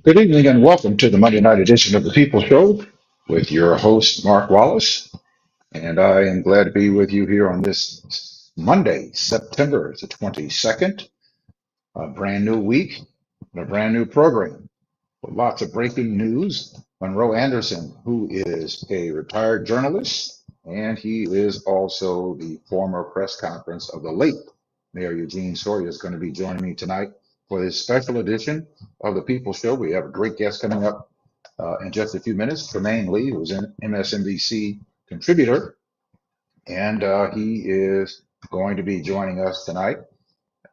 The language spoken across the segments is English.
Good evening and welcome to the Monday night edition of the People Show with your host, Mark Wallace. And I am glad to be with you here on this Monday, September the 22nd, a brand new week and a brand new program with lots of breaking news. Monroe Anderson, who is a retired journalist, and he is also the former press conference of the late Mayor Eugene Sawyer, is going to be joining me tonight for this special edition of the People Show. We have a great guest coming up in just a few minutes, Trymaine Lee, who's an MSNBC contributor, and he is going to be joining us tonight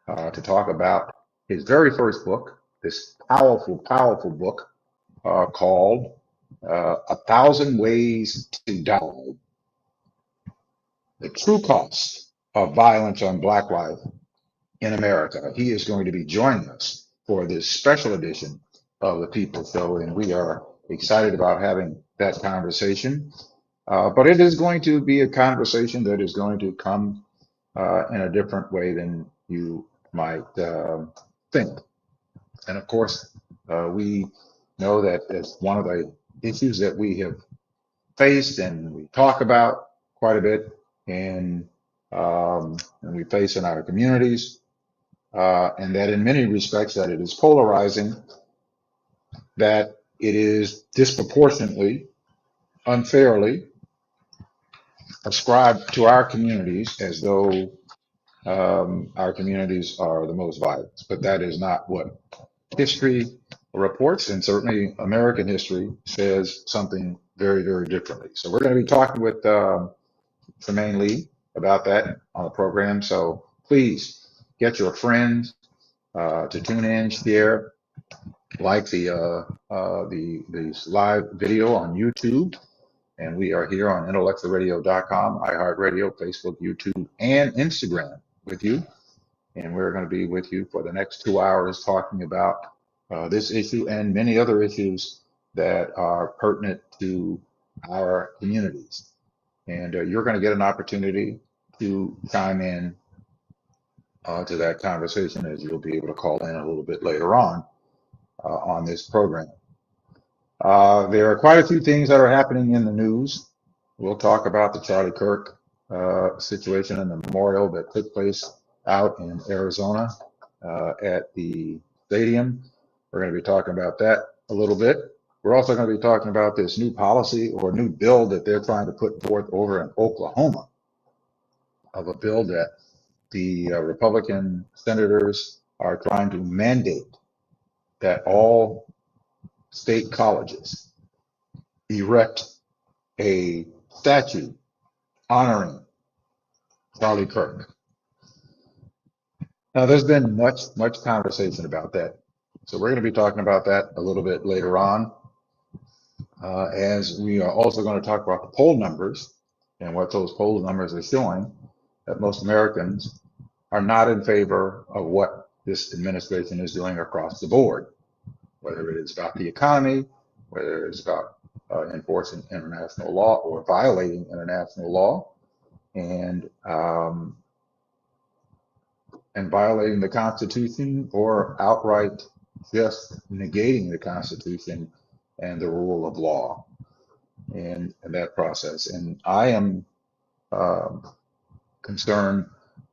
to talk about his very first book, this powerful, powerful book called A Thousand Ways to Die, The True Cost of Violence on Black Life in America. He is going to be joining us for this special edition of the People Show, and we are excited about having that conversation. But it is going to be a conversation that is going to come in a different way than you might think. And of course, we know that it's one of the issues that we have faced and we talk about quite a bit, and we face in our communities, and that in many respects that it is polarizing, that it is disproportionately, unfairly ascribed to our communities as though our communities are the most violent. But that is not what history reports, and certainly American history says something very, very differently. So we're going to be talking with Trymaine Lee about that on the program. So please get your friends to tune in, share, like the live video on YouTube. And we are here on intellectualradio.com, iHeartRadio, Facebook, YouTube, and Instagram with you. And we're going to be with you for the next 2 hours talking about this issue and many other issues that are pertinent to our communities. And you're going to get an opportunity to chime in to that conversation, as you'll be able to call in a little bit later on this program. There are quite a few things that are happening in the news. We'll talk about the Charlie Kirk situation and the memorial that took place out in Arizona at the stadium. We're going to be talking about that a little bit. We're also going to be talking about this new policy or new bill that they're trying to put forth over in Oklahoma, of a bill that the Republican senators are trying to mandate that all state colleges erect a statue honoring Charlie Kirk. Now, there's been much conversation about that. So we're going to be talking about that a little bit later on, as we are also going to talk about the poll numbers and what those poll numbers are showing, that most Americans are not in favor of what this administration is doing across the board, whether it is about the economy, whether it's about enforcing international law or violating international law, and violating the Constitution, or outright just negating the Constitution and the rule of law, and that process. And I am concerned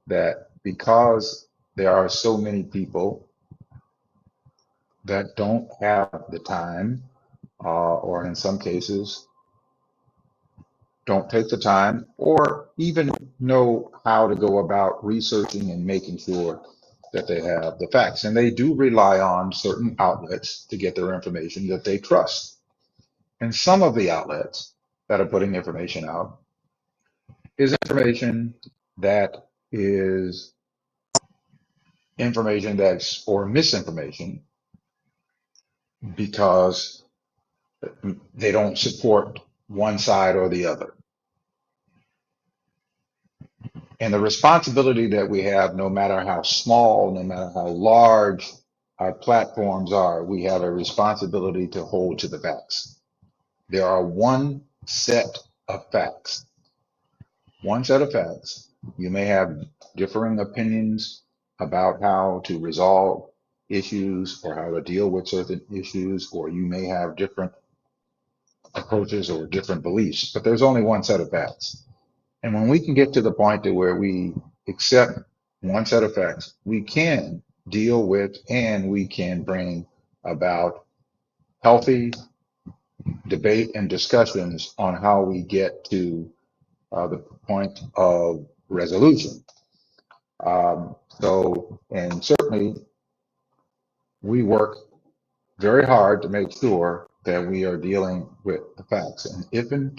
that because there are so many people that don't have the time, or in some cases don't take the time or even know how to go about researching and making sure that they have the facts. And they do rely on certain outlets to get their information that they trust. And some of the outlets that are putting information out is information that is information that's, or misinformation, because they don't support one side or the other. And the responsibility that we have, no matter how small, no matter how large our platforms are, we have a responsibility to hold to the facts. There are one set of facts. One set of facts. You may have differing opinions about how to resolve issues or how to deal with certain issues, or you may have different approaches or different beliefs, but there's only one set of facts. And when we can get to the point to where we accept one set of facts, we can deal with and we can bring about healthy debate and discussions on how we get to the point of resolution. And certainly we work very hard to make sure that we are dealing with the facts. And if in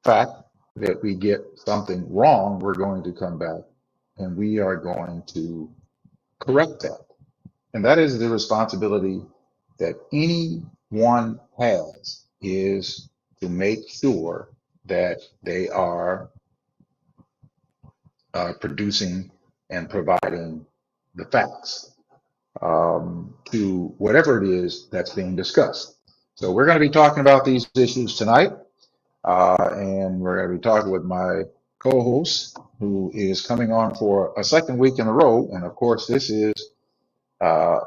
fact that we get something wrong, we're going to come back and we are going to correct that. And that is the responsibility that anyone has, is to make sure that they are producing and providing the facts to whatever it is that's being discussed. So we're going to be talking about these issues tonight, and we're going to be talking with my co-host, who is coming on for a second week in a row. And of course, this is uh,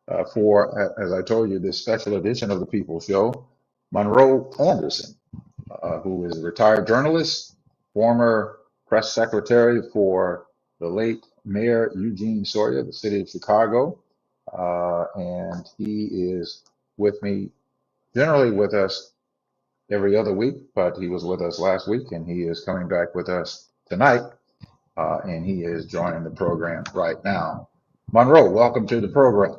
as I told you, this special edition of the People Show, Monroe Anderson, who is a retired journalist, former press secretary for the late Mayor Eugene Sawyer, of the city of Chicago. And he is with me, generally with us every other week, but he was with us last week and he is coming back with us tonight. And he is joining the program right now. Monroe, welcome to the program.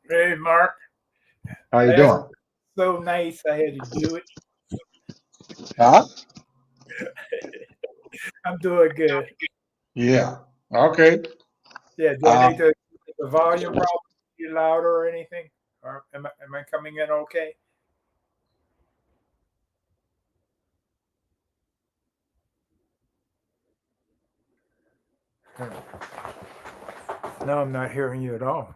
Hey, Mark. How you doing? So nice I had to do it. Huh? I'm doing good. Yeah. Okay. Yeah, do I need to the volume probably be louder or anything? Or am I coming in okay? No, I'm not hearing you at all.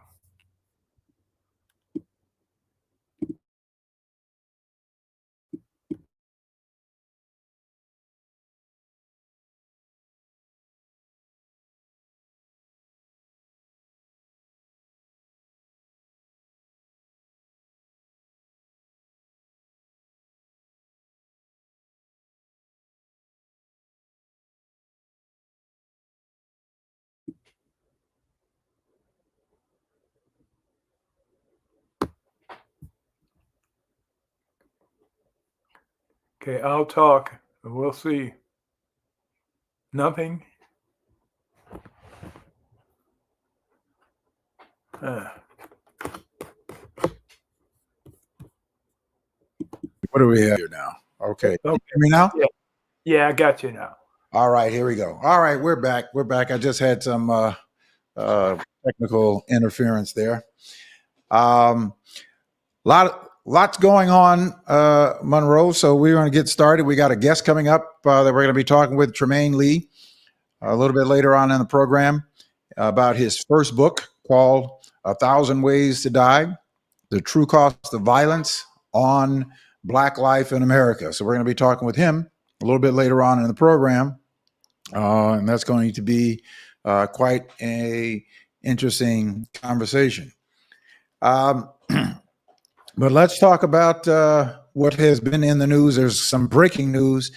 Okay, I'll talk. We'll see. Nothing. What do we have here now? Okay. Can you hear me now? Yeah, I got you now. All right, here we go. All right, we're back. We're back. I just had some technical interference there. Lots going on, Monroe. So we're going to get started. We got a guest coming up that we're going to be talking with, Trymaine Lee, a little bit later on in the program, about his first book called "A Thousand Ways to Die: The True Cost of Violence on Black Life in America." So we're going to be talking with him a little bit later on in the program, and that's going to be quite a interesting conversation. But let's talk about what has been in the news. There's some breaking news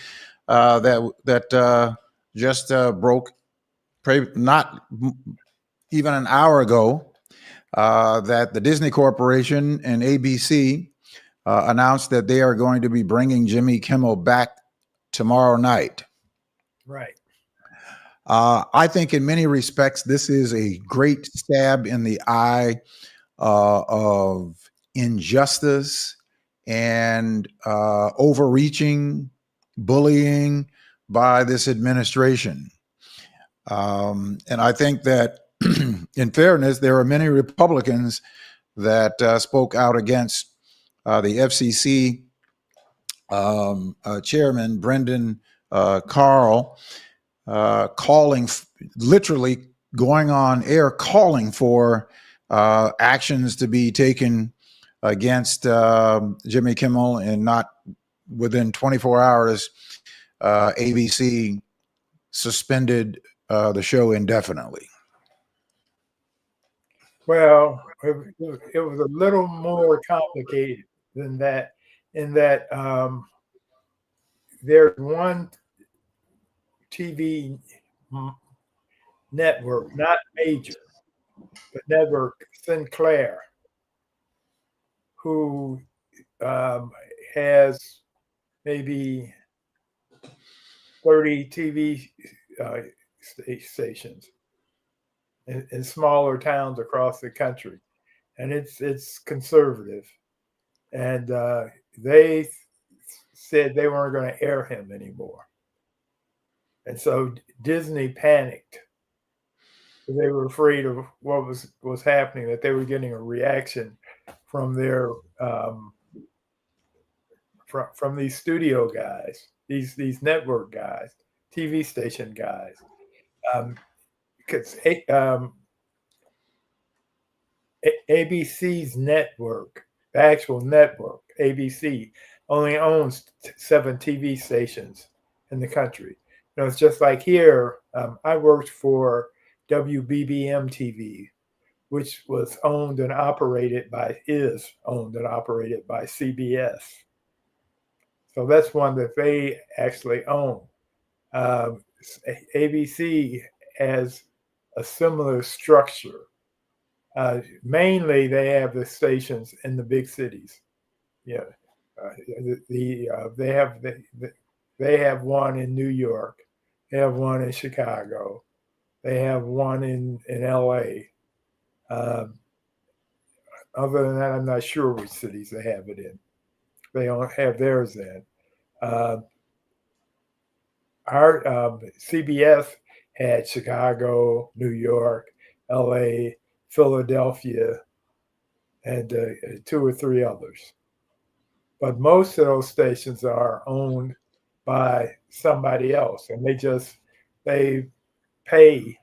that just broke, not even an hour ago, that the Disney Corporation and ABC announced that they are going to be bringing Jimmy Kimmel back tomorrow night. Right. I think in many respects, this is a great stab in the eye of injustice and overreaching, bullying by this administration. And I think that in fairness, there are many Republicans that spoke out against the FCC chairman, Brendan Carl, literally going on air, calling for actions to be taken against Jimmy Kimmel, and not within 24 hours, ABC suspended the show indefinitely. Well, it was a little more complicated than that, in that there's one TV network, not major, but network Sinclair, who has maybe 30 TV stations in smaller towns across the country, and it's conservative, and they said they weren't going to air him anymore, and so Disney panicked. They were afraid of what was happening, that they were getting a reaction from their from these studio guys, these network guys, TV station guys, because ABC's network, the actual network, ABC, only owns 7 TV stations in the country. You know, it's just like here. I worked for WBBM TV, which was owned and operated by CBS. So that's one that they actually own. ABC has a similar structure. Mainly, they have the stations in the big cities. Yeah, they have one in New York. They have one in Chicago. They have one in LA. Other than that, I'm not sure which cities they have it in. They don't have theirs in. Our CBS had Chicago, New York, LA, Philadelphia, and 2 or 3 others. But most of those stations are owned by somebody else, and they pay.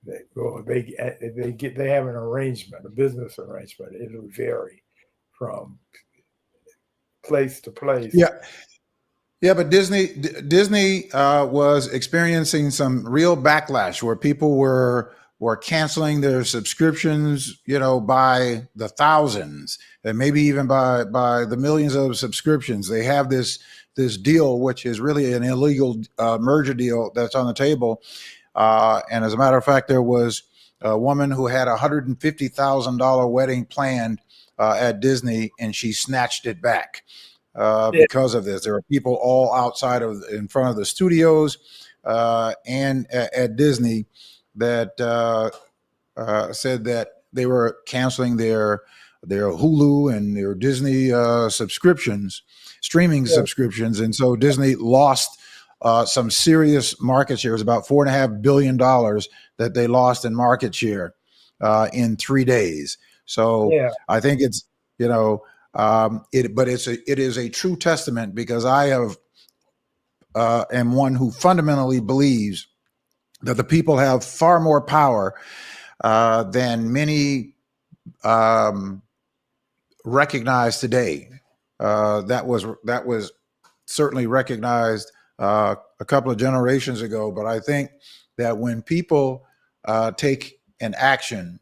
They have an arrangement, a business arrangement. It'll vary from place to place. Yeah, but Disney was experiencing some real backlash where people were canceling their subscriptions, by the thousands and maybe even by the millions of subscriptions. They have this deal, which is really an illegal merger deal that's on the table. And as a matter of fact, there was a woman who had $150,000 wedding planned at Disney, and she snatched it back. Because of this. There are people all outside in front of the studios and at Disney that said that they were canceling their Hulu and their Disney streaming subscriptions. And so Disney lost some serious market share. It was about $4.5 billion that they lost in market share in 3 days. So I think it's, it is a true testament, because I am one who fundamentally believes that the people have far more power than many recognize today. That was certainly recognized a couple of generations ago, but I think that when people take an action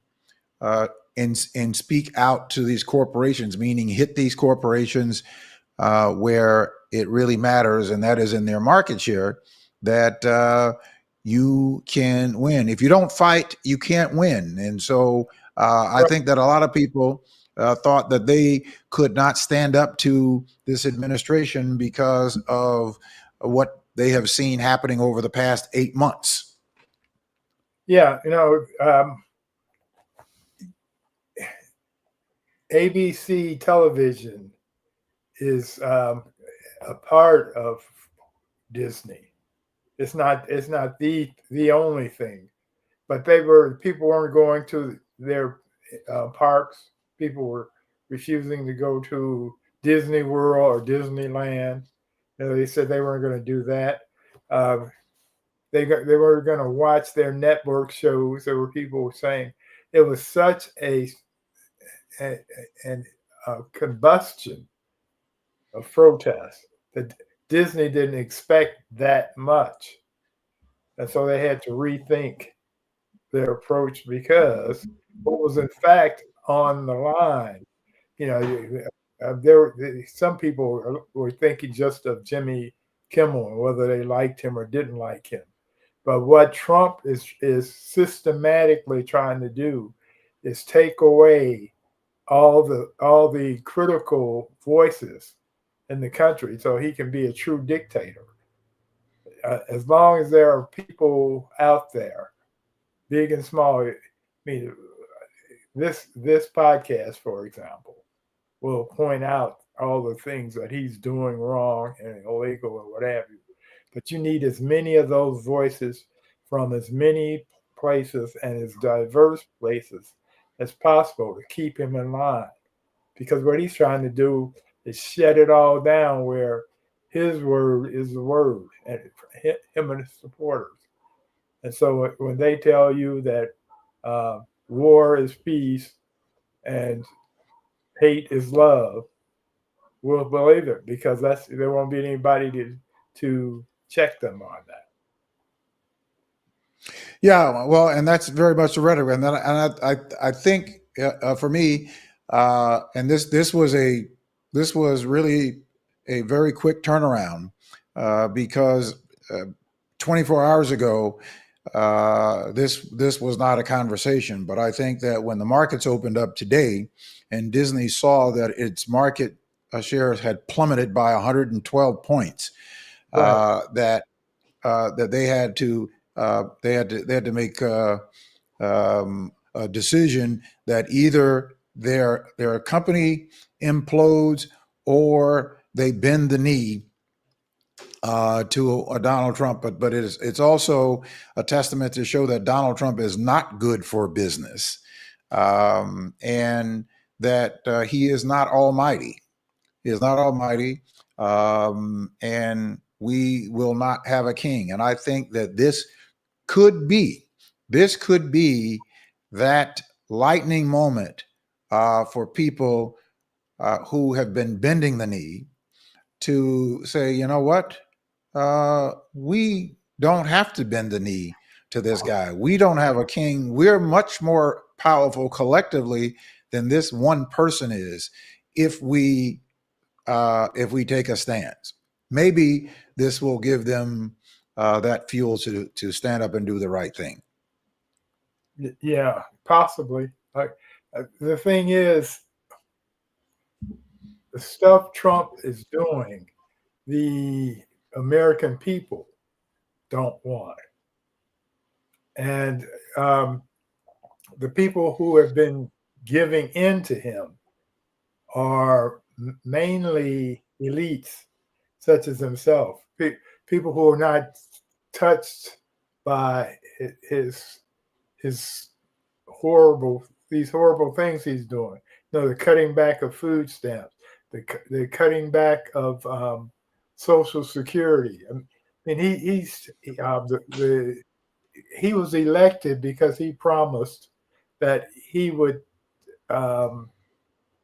and speak out to these corporations, meaning hit these corporations where it really matters, and that is in their market share, that you can win. If you don't fight, you can't win. And so I think that a lot of people thought that they could not stand up to this administration because of what they have seen happening over the past 8 months. Yeah, ABC television is a part of Disney. It's not the only thing, but people weren't going to their parks. People were refusing to go to Disney World or Disneyland. They said they weren't going to do that. They were going to watch their network shows. There were people saying it was such a combustion of protest that Disney didn't expect that much, and so they had to rethink their approach, because what was in fact on the line, some people were thinking just of Jimmy Kimmel and whether they liked him or didn't like him. But what Trump is systematically trying to do is take away all the critical voices in the country, so he can be a true dictator. As long as there are people out there, big and small. I mean, this podcast, for example, will point out all the things that he's doing wrong and illegal or what have you. But you need as many of those voices from as many places and as diverse places as possible to keep him in line. Because what he's trying to do is shut it all down where his word is the word, and him and his supporters. And so when they tell you that war is peace and hate is love, we'll believe it, because there won't be anybody to check them on that. Yeah, well, and that's very much the rhetoric, and I think for me, and this was really a very quick turnaround, because 24 hours ago, this was not a conversation. But I think that when the markets opened up today, and Disney saw that its market shares had plummeted by 112 points, Right. that they had to make a decision that either their company implodes or they bend the knee to Donald Trump. But it's also a testament to show that Donald Trump is not good for business, and that he is not almighty. He is not almighty, and we will not have a king. And I think that this could be that lightning moment for people who have been bending the knee to say, you know what, we don't have to bend the knee to this guy. We don't have a king. We're much more powerful collectively than this one person is. If we take a stance, maybe this will give them that fuel to stand up and do the right thing. Yeah, possibly. The thing is, the stuff Trump is doing, the American people don't want it. And the people who have been giving in to him are mainly elites such as himself, people who are not touched by these horrible things he's doing. The cutting back of food stamps, the cutting back of Social Security. I mean, he was elected because he promised that he would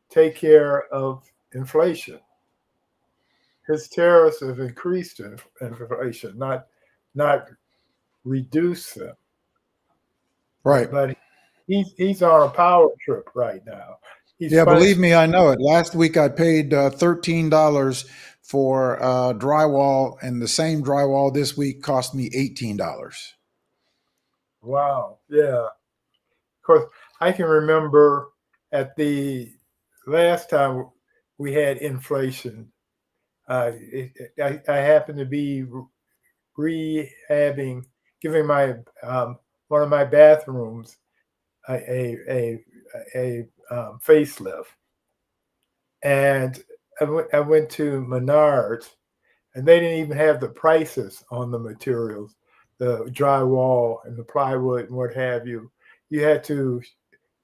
take care of inflation. His tariffs have increased inflation, not reduced them. Right. But he's on a power trip right now. Believe me, I know it. Last week I paid $13 for drywall, and the same drywall this week cost me $18. Wow. Yeah. Of course, I can remember at the last time we had inflation, I happened to be giving my one of my bathrooms a facelift, and I went to Menards, and they didn't even have the prices on the materials, the drywall and the plywood and what have you. You had to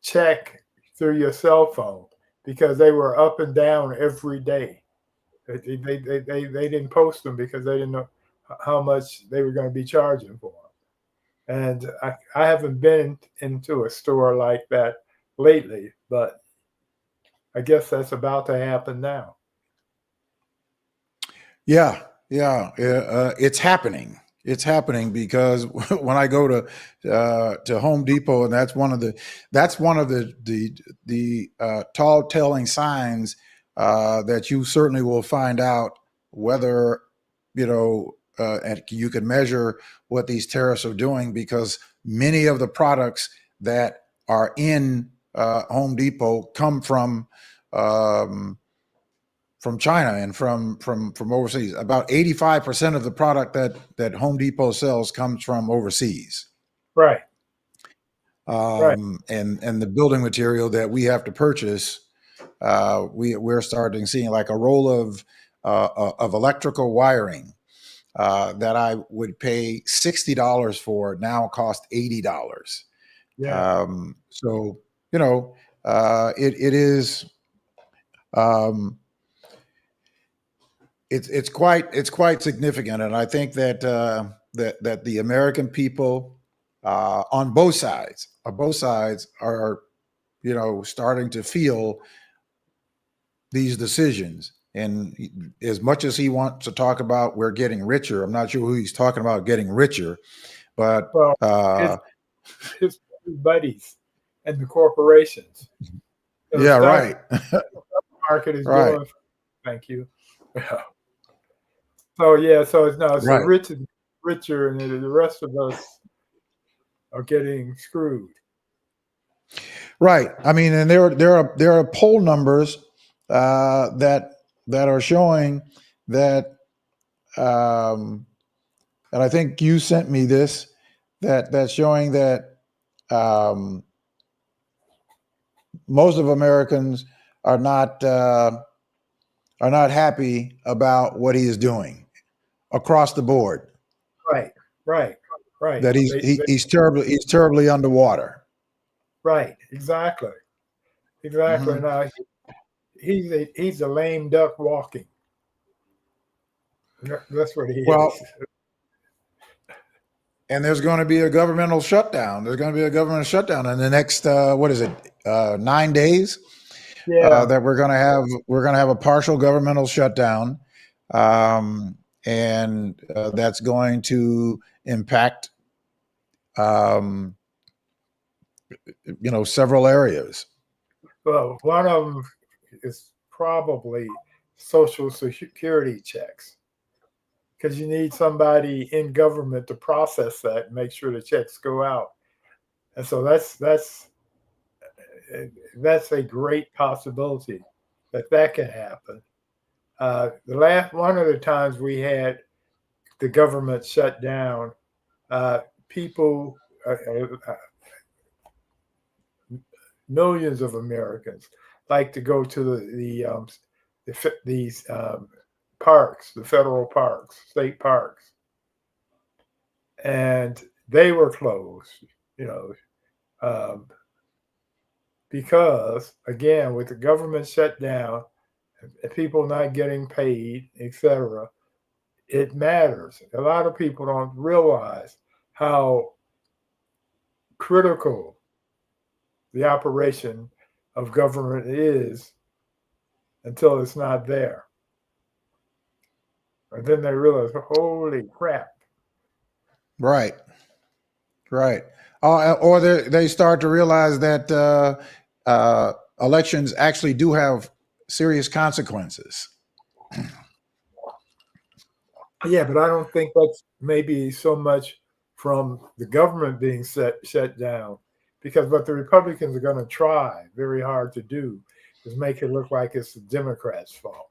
check through your cell phone because they were up and down every day. They didn't post them because they didn't know how much they were going to be charging for them. And I haven't been into a store like that lately, but I guess that's about to happen now. Yeah, it's happening. It's happening because when I go to Home Depot, and that's one of the tall telling signs that you certainly will find out whether and you can measure what these tariffs are doing, because many of the products that are in Home Depot come from China and from overseas. About 85% of the product that Home Depot sells comes from overseas. Right. Right. And the building material that we have to purchase, we're starting seeing, like, a roll of electrical wiring that I would pay $60 for now cost $80. Yeah. So it is. It's quite significant, and I think that that the American people on both sides are starting to feel these decisions. And as much as he wants to talk about we're getting richer, I'm not sure who he's talking about getting richer, but his buddies and the corporations. So yeah, right. Market is right. doing. Thank you. So it's Right. the rich is richer, and the rest of us are getting screwed. Right. I mean, and there are poll numbers that are showing that, and I think you sent me this, that's showing that most of Americans are not happy about what he is doing across the board. Right. That he's terribly underwater. Right. Exactly. Mm-hmm. Now he's a lame duck walking. That's what he is. And there's going to be a governmental shutdown. There's going to be a government shutdown in the next 9 days. Yeah. That we're going to have a partial governmental shutdown, and that's going to impact several areas. Well, one of them is probably Social Security checks, because you need somebody in government to process that and make sure the checks go out. And so that's a great possibility that can happen. One of the times we had the government shut down, people, millions of Americans like to go to these parks, the federal parks, state parks, and they were closed, because, again, with the government shut down, people not getting paid, etc., it matters. A lot of people don't realize how critical the operation of government is until it's not there. And then they realize, holy crap. Right. Or they start to realize that elections actually do have serious consequences. Yeah, but I don't think that's maybe so much from the government being shut down, because what the Republicans are going to try very hard to do is make it look like it's the Democrats' fault.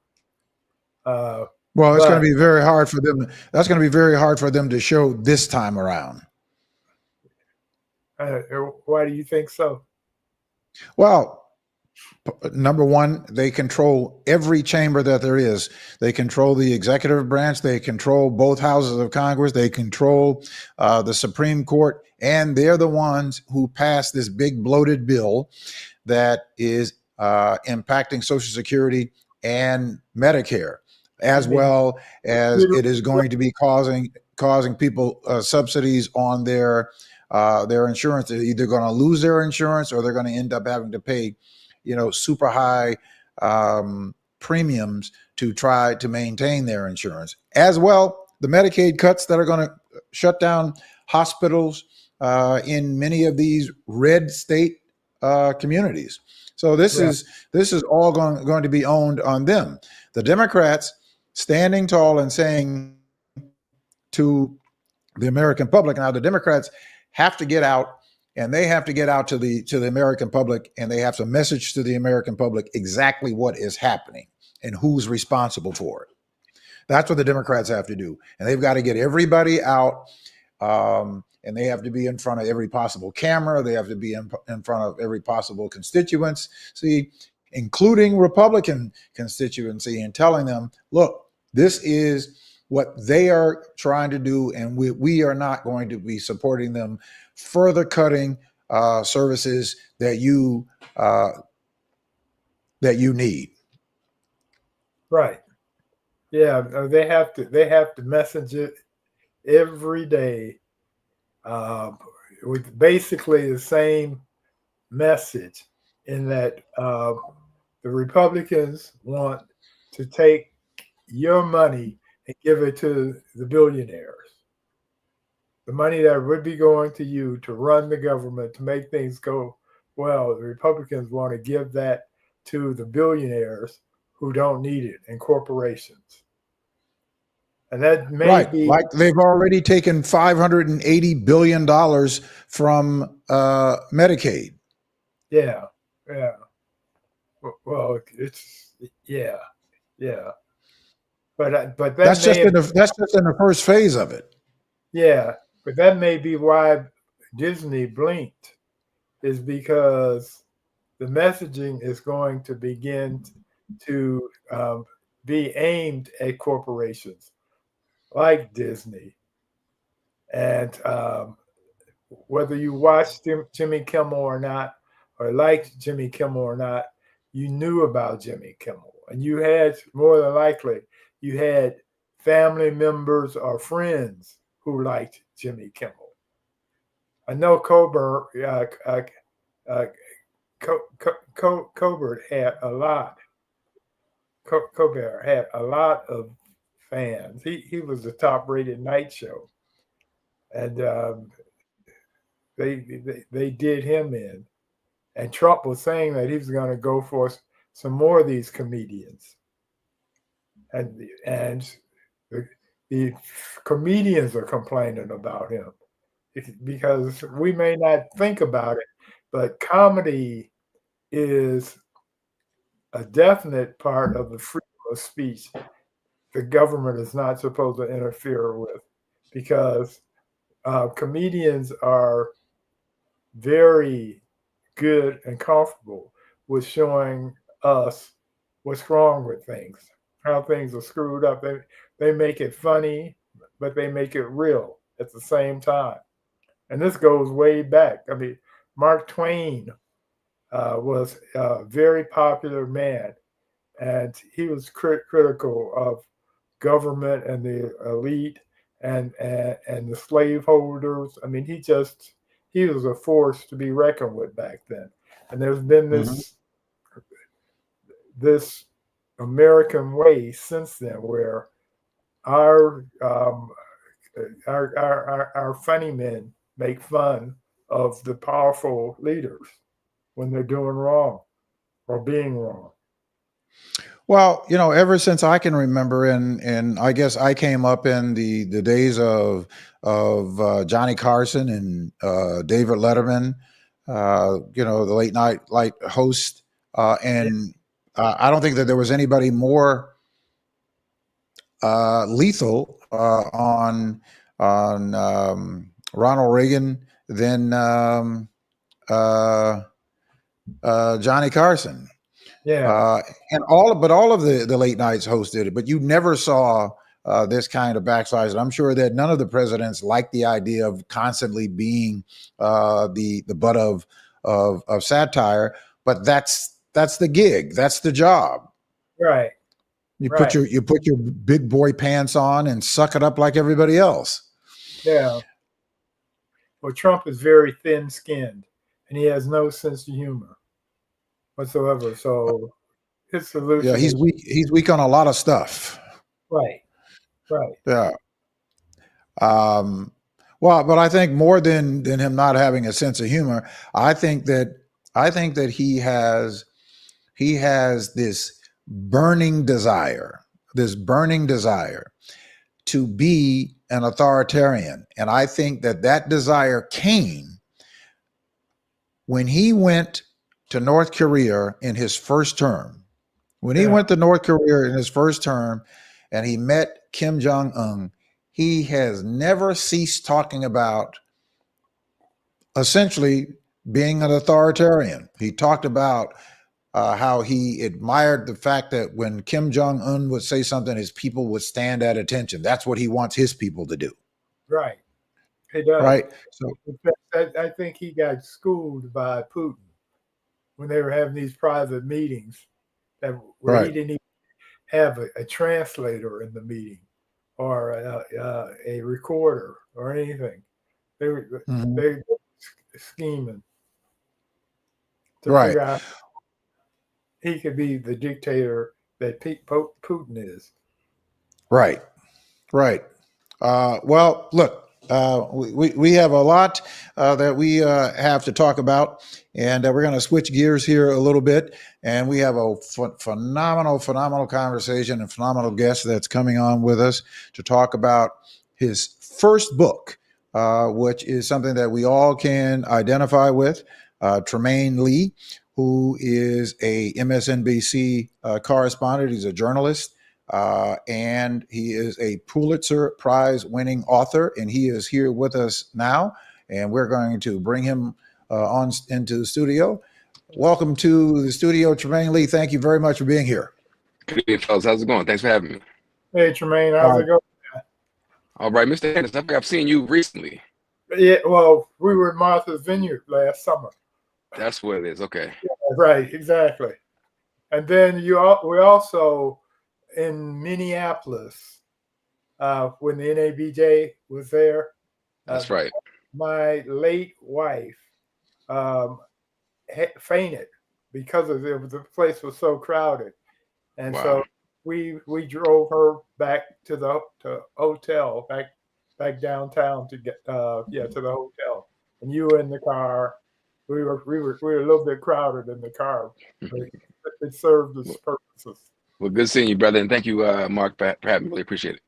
Well, it's going to be very hard for them. That's going to be very hard for them to show this time around. Why do you think so? Well, number one, they control every chamber that there is. They control the executive branch. They control both houses of Congress. They control the Supreme Court. And they're the ones who passed this big bloated bill that is impacting Social Security and Medicare, as well as it is going to be causing people subsidies on their insurance. They're either going to lose their insurance, or they're going to end up having to pay super high premiums to try to maintain their insurance. As well, the Medicaid cuts that are going to shut down hospitals in many of these red state communities. So this Right. is all going to be owned on them. The Democrats standing tall and saying to the American public, now the Democrats have to get out, and they have to get out to the American public, and they have to message to the American public exactly what is happening and who's responsible for it. That's what the Democrats have to do, and they've got to get everybody out. And they have to be in front of every possible camera. They have to be in front of every possible constituency, including Republican constituency, and telling them, look, this is what they are trying to do, and we are not going to be supporting them further cutting services that you need. Right. Yeah, they have to message it every day with basically the same message, in that the Republicans want to take your money and give it to the billionaires. The money that would be going to you to run the government, to make things go well, the Republicans want to give that to the billionaires who don't need it, and corporations. And that may be like they've already taken $580 billion from Medicaid. Yeah. Well, it's yeah. But that's just in the first phase of it. Yeah, but that may be why Disney blinked, is because the messaging is going to begin to be aimed at corporations like Disney. And whether you watched Jimmy Kimmel or not, or liked Jimmy Kimmel or not, you knew about Jimmy Kimmel. And you had, more than likely, you had family members or friends who liked Jimmy Kimmel. I know Colbert had a lot. Colbert had a lot of fans. He was the top-rated night show, and they did him in. And Trump was saying that he was going to go for some more of these comedians, and the comedians are complaining about him, because we may not think about it, but comedy is a definite part of the freedom of speech the government is not supposed to interfere with, because comedians are very good and comfortable with showing us what's wrong with things, how things are screwed up. They make it funny, but they make it real at the same time. And this goes way back. I mean, Mark Twain was a very popular man, and he was critical of government and the elite and the slaveholders. I mean, he was a force to be reckoned with back then. And there's been this American way since then, where our funny men make fun of the powerful leaders when they're doing wrong or being wrong. Well, ever since I can remember, and I guess I came up in the days of Johnny Carson and David Letterman, the late night host, and I don't think that there was anybody more lethal on Ronald Reagan than Johnny Carson. Yeah. And all of the late nights hosted it, but you never saw this kind of backslash. I'm sure that none of the presidents liked the idea of constantly being the butt of satire, but that's the gig, that's the job. Right. You put your big boy pants on and suck it up like everybody else. Yeah. Well, Trump is very thin-skinned, and he has no sense of humor whatsoever. So his solution, he's weak. He's weak on a lot of stuff. Right. Yeah. Well, but I think more than him not having a sense of humor, I think that he has this burning desire to be an authoritarian, and I think that desire came when he went to North Korea in his first term. When he went to North Korea in his first term, and he met Kim Jong Un, he has never ceased talking about essentially being an authoritarian. He talked about how he admired the fact that when Kim Jong Un would say something, his people would stand at attention. That's what he wants his people to do. Right. He does. Right. So I think he got schooled by Putin when they were having these private meetings where he didn't even have a translator in the meeting or a recorder or anything. They were scheming to figure out he could be the dictator that Putin is. Right. Well, look, we have a lot that we have to talk about, and we're going to switch gears here a little bit. And we have a phenomenal conversation and phenomenal guest that's coming on with us to talk about his first book, which is something that we all can identify with. Trymaine Lee, who is a MSNBC correspondent. He's a journalist. And he is a Pulitzer Prize winning author, and he is here with us now, and we're going to bring him on into the studio. Welcome to the studio, Trymaine Lee. Thank you very much for being here. Good evening, fellas. How's it going? Thanks for having me. Hey, Trymaine, how's it going? All right, Mr. Henderson, I think I've seen you recently. Yeah, well, we were at Martha's Vineyard last summer. That's what it is. Okay. Yeah, right, exactly. And then we also in Minneapolis when the NABJ was there. That's right. My late wife fainted because the place was so crowded, and so we drove her back to the hotel, back downtown to get to the hotel. And you were in the car. We were a little bit crowded in the car, but it served its purposes. Well, good seeing you, brother, and thank you, Mark, for having me. Really appreciate it.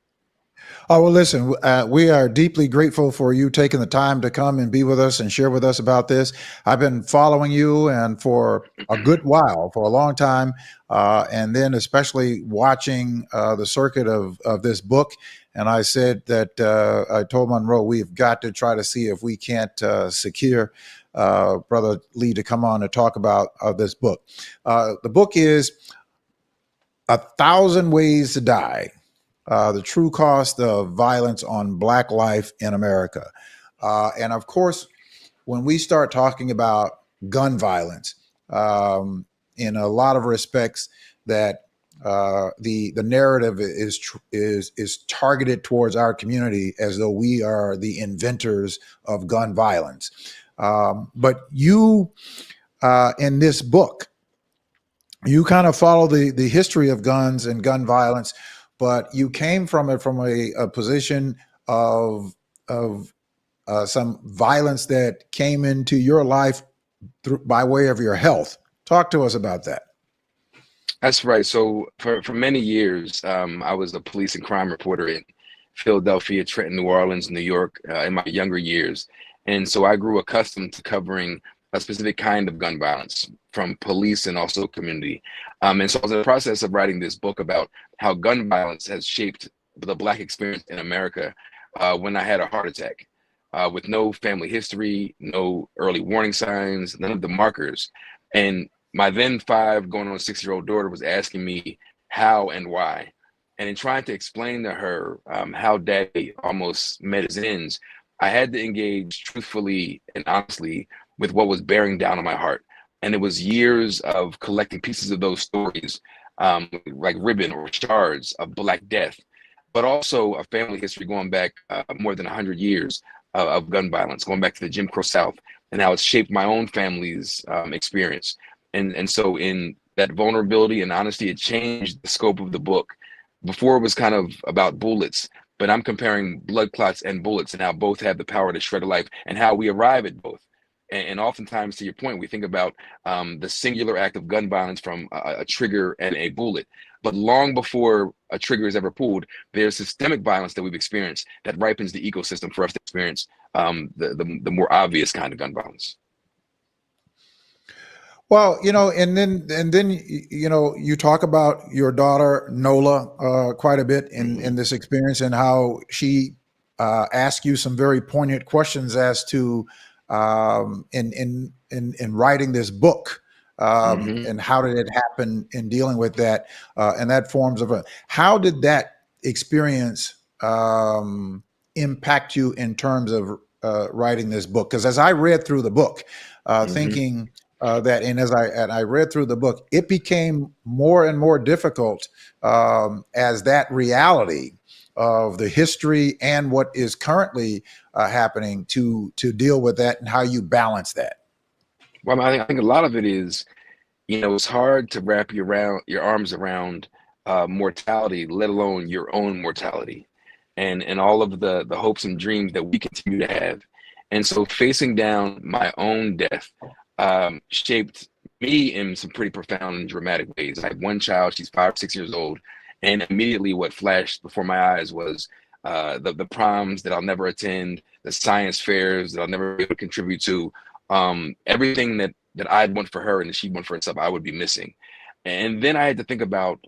Oh, well, listen, we are deeply grateful for you taking the time to come and be with us and share with us about this. I've been following you and for a good while, for a long time, and then especially watching the circuit of this book. And I said that I told Monroe, we've got to try to see if we can't secure Brother Lee to come on and talk about this book. The book is 1,000 Ways to Die. The true cost of violence on Black life in America. And of course, when we start talking about gun violence, in a lot of respects, that the narrative is targeted towards our community as though we are the inventors of gun violence. But you, in this book, you kind of follow the history of guns and gun violence, but you came from it from a position of some violence that came into your life by way of your health. Talk to us about that. That's right. So for many years, I was a police and crime reporter in Philadelphia, Trenton, New Orleans, New York, in my younger years. And so I grew accustomed to covering a specific kind of gun violence from police and also community. And so I was in the process of writing this book about how gun violence has shaped the Black experience in America when I had a heart attack with no family history, no early warning signs, none of the markers. And my then 5 going on 6-year-old daughter was asking me how and why. And in trying to explain to her how Daddy almost met his ends, I had to engage truthfully and honestly with what was bearing down on my heart. And it was years of collecting pieces of those stories, like ribbon or shards of Black death, but also a family history going back more than 100 years of gun violence, going back to the Jim Crow South, and how it's shaped my own family's experience. And so in that vulnerability and honesty, it changed the scope of the book. Before it was kind of about bullets, but I'm comparing blood clots and bullets and how both have the power to shred a life and how we arrive at both. And oftentimes, to your point, we think about the singular act of gun violence from a trigger and a bullet. But long before a trigger is ever pulled, there's systemic violence that we've experienced that ripens the ecosystem for us to experience the more obvious kind of gun violence. Well, and then you talk about your daughter Nola quite a bit in this experience, and how she asked you some very poignant questions as to in writing this book, and how did it happen in dealing with that, and that forms of how did that experience impact you in terms of writing this book? Because as I read through the book, thinking that, and as I read through the book, it became more and more difficult as that reality of the history and what is currently happening to deal with that, and how you balance that. Well, I think a lot of it is, it's hard to wrap your arms around mortality, let alone your own mortality, and all of the hopes and dreams that we continue to have. And so facing down my own death shaped me in some pretty profound and dramatic ways. I have one child, she's 5 or 6 years old, and immediately what flashed before my eyes was the proms that I'll never attend, the science fairs that I'll never be able to contribute to, everything that I'd want for her and that she'd want for herself, I would be missing. And then I had to think about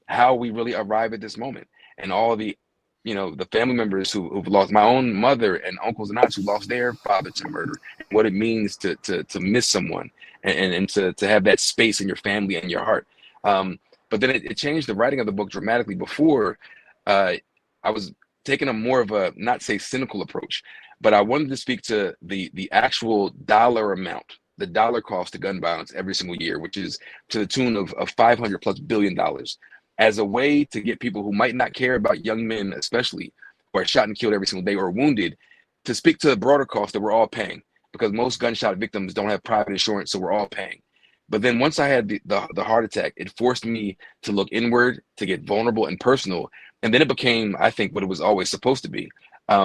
how we really arrive at this moment, and all the the family members who've lost, my own mother and uncles and aunts who lost their father to murder, and what it means to miss someone, and to have that space in your family and your heart. But then it changed the writing of the book dramatically. Before, I was taking a more of a, not say cynical approach, but I wanted to speak to the actual dollar amount, the dollar cost to gun violence every single year, which is to the tune of $500+ billion, as a way to get people who might not care about young men, especially, who are shot and killed every single day or wounded, to speak to the broader cost that we're all paying, because most gunshot victims don't have private insurance, so we're all paying. But then once I had the heart attack, it forced me to look inward, to get vulnerable and personal. And then it became, I think, what it was always supposed to be,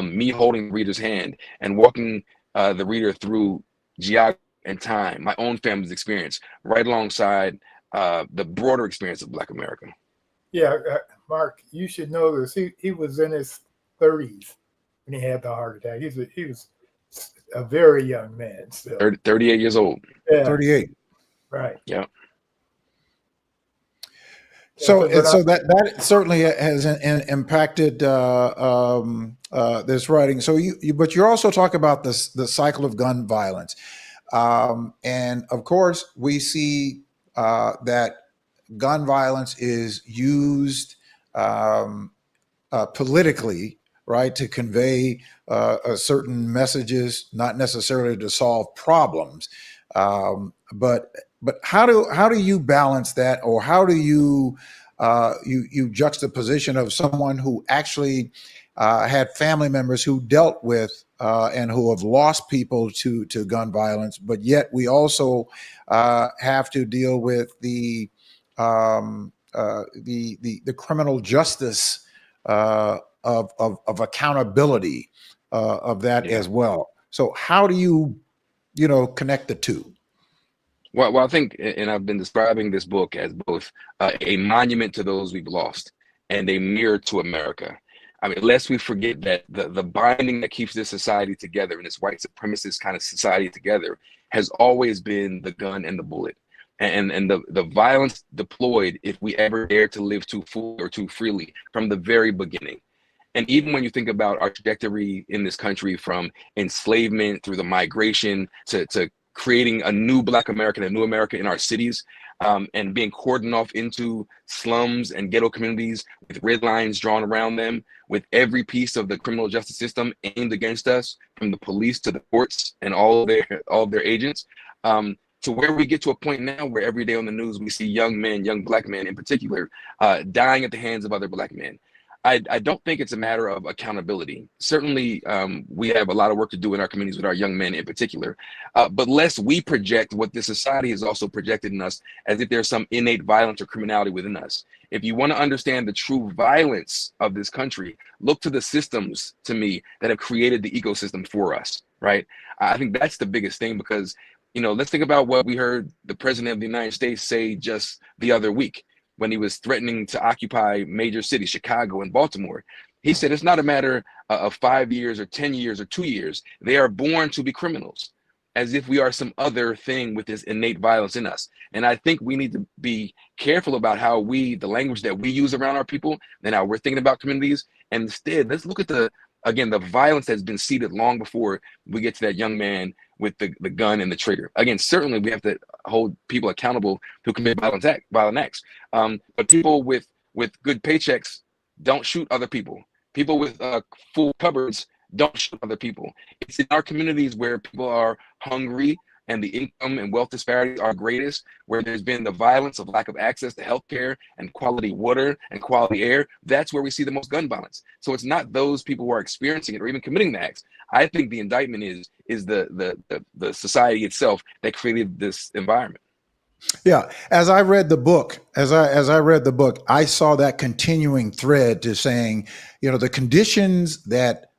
me holding the reader's hand and walking the reader through geography and time, my own family's experience, right alongside the broader experience of Black America. Yeah, Mark, you should know this. He was in his 30s when he had the heart attack. He was a very young man still. 38 years old. Yeah. 38. Right. Yeah. So that certainly has impacted this writing. So but you're also talking about the cycle of gun violence, and of course we see that gun violence is used politically, right, to convey certain messages, not necessarily to solve problems. But how do you balance that, or how do you juxtaposition of someone who actually had family members who dealt with and who have lost people to gun violence, but yet we also have to deal with the criminal justice of accountability of that as well. So how do you connect the two? Well, I think, and I've been describing this book as both a monument to those we've lost and a mirror to America. I mean, lest we forget that the binding that keeps this society together, and this white supremacist kind of society together, has always been the gun and the bullet. And the violence deployed if we ever dare to live too fully or too freely from the very beginning. And even when you think about our trajectory in this country, from enslavement through the migration to creating a new Black America, a new America in our cities, and being cordoned off into slums and ghetto communities with red lines drawn around them, with every piece of the criminal justice system aimed against us, from the police to the courts and all of their agents, to where we get to a point now where every day on the news we see young men, young Black men in particular, dying at the hands of other Black men. I don't think it's a matter of accountability. Certainly, we have a lot of work to do in our communities with our young men in particular. But lest we project what this society has also projected in us as if there's some innate violence or criminality within us. If you want to understand the true violence of this country, look to the systems, to me, that have created the ecosystem for us, right? I think that's the biggest thing, because, let's think about what we heard the president of the United States say just the other week when he was threatening to occupy major cities, Chicago and Baltimore. He said it's not a matter of 5 years or 10 years or 2 years. They are born to be criminals, as if we are some other thing with this innate violence in us. And I think we need to be careful about how the language that we use around our people and how we're thinking about communities. And instead, let's look at the violence that's been seeded long before we get to that young man with the gun and the trigger. Again, certainly we have to hold people accountable who commit violent acts. But people with good paychecks don't shoot other people. People with full cupboards don't shoot other people. It's in our communities where people are hungry and the income and wealth disparities are greatest, where there's been the violence of lack of access to healthcare and quality water and quality air. That's where we see the most gun violence. So it's not those people who are experiencing it or even committing the acts. I think the indictment is the society itself that created this environment. Yeah, as I read the book, I saw that continuing thread to saying, the conditions that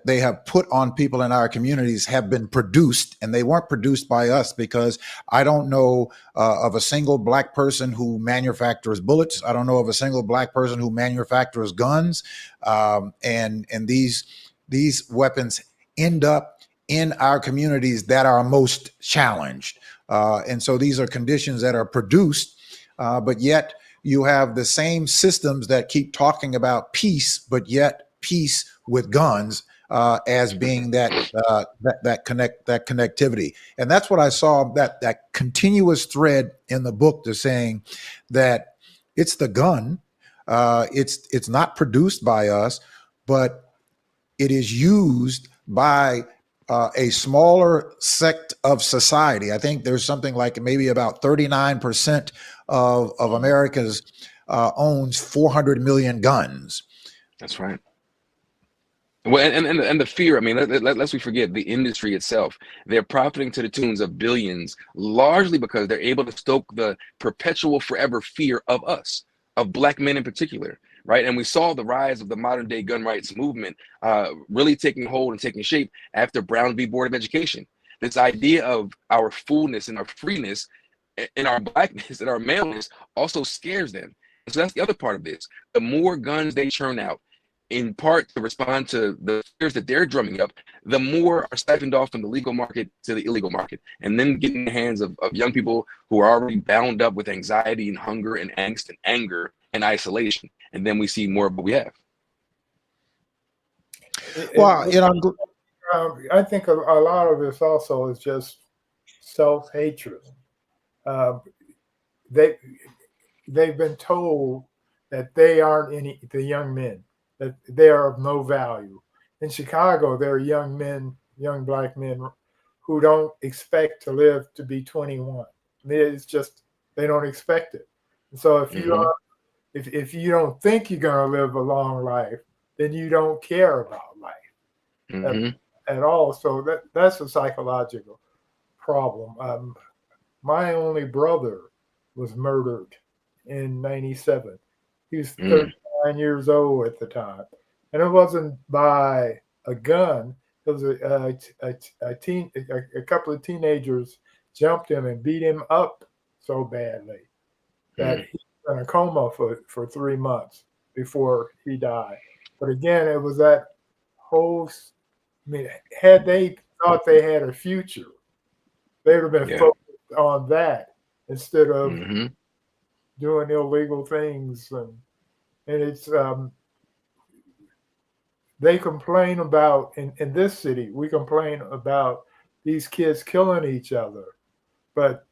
they have put on people in our communities have been produced, and they weren't produced by us, because I don't know of a single Black person who manufactures bullets. I don't know of a single Black person who manufactures guns, and these weapons end up in our communities that are most challenged. And so these are conditions that are produced, but yet you have the same systems that keep talking about peace, but yet peace with guns as being that connectivity. And that's what I saw, that continuous thread in the book, to saying that it's the gun. It's not produced by us, but it is used by a smaller sect of society. I think there's something like maybe about 39% of Americans owns 400 million guns. That's right. Well, and the fear, I mean, lest we forget the industry itself. They're profiting to the tunes of billions, largely because they're able to stoke the perpetual forever fear of us, of Black men in particular. Right. And we saw the rise of the modern day gun rights movement really taking hold and taking shape after Brown v. Board of Education. This idea of our fullness and our freeness and our Blackness and our maleness also scares them. And so that's the other part of this. The more guns they churn out, in part to respond to the fears that they're drumming up, the more are siphoned off from the legal market to the illegal market, and then get in the hands of young people who are already bound up with anxiety and hunger and angst and anger and isolation. And then we see more of what we have. Well, I think a lot of this also is just self-hatred. They've been told that they aren't the young men, that they are of no value. In Chicago, there are young Black men who don't expect to live to be 21. I mean, it's just, they don't expect it. And so if you are, if you don't think you're going to live a long life, then you don't care about life at all. So that's a psychological problem. My only brother was murdered in '97. He was 39 years old at the time, and it wasn't by a gun. It was a couple of teenagers jumped him and beat him up so badly that he was in a coma for 3 months before he died. But again, it was that whole, I mean, had they thought they had a future, they would have been focused on that instead of doing illegal things. And it's, they complain about, in this city, we complain about these kids killing each other. But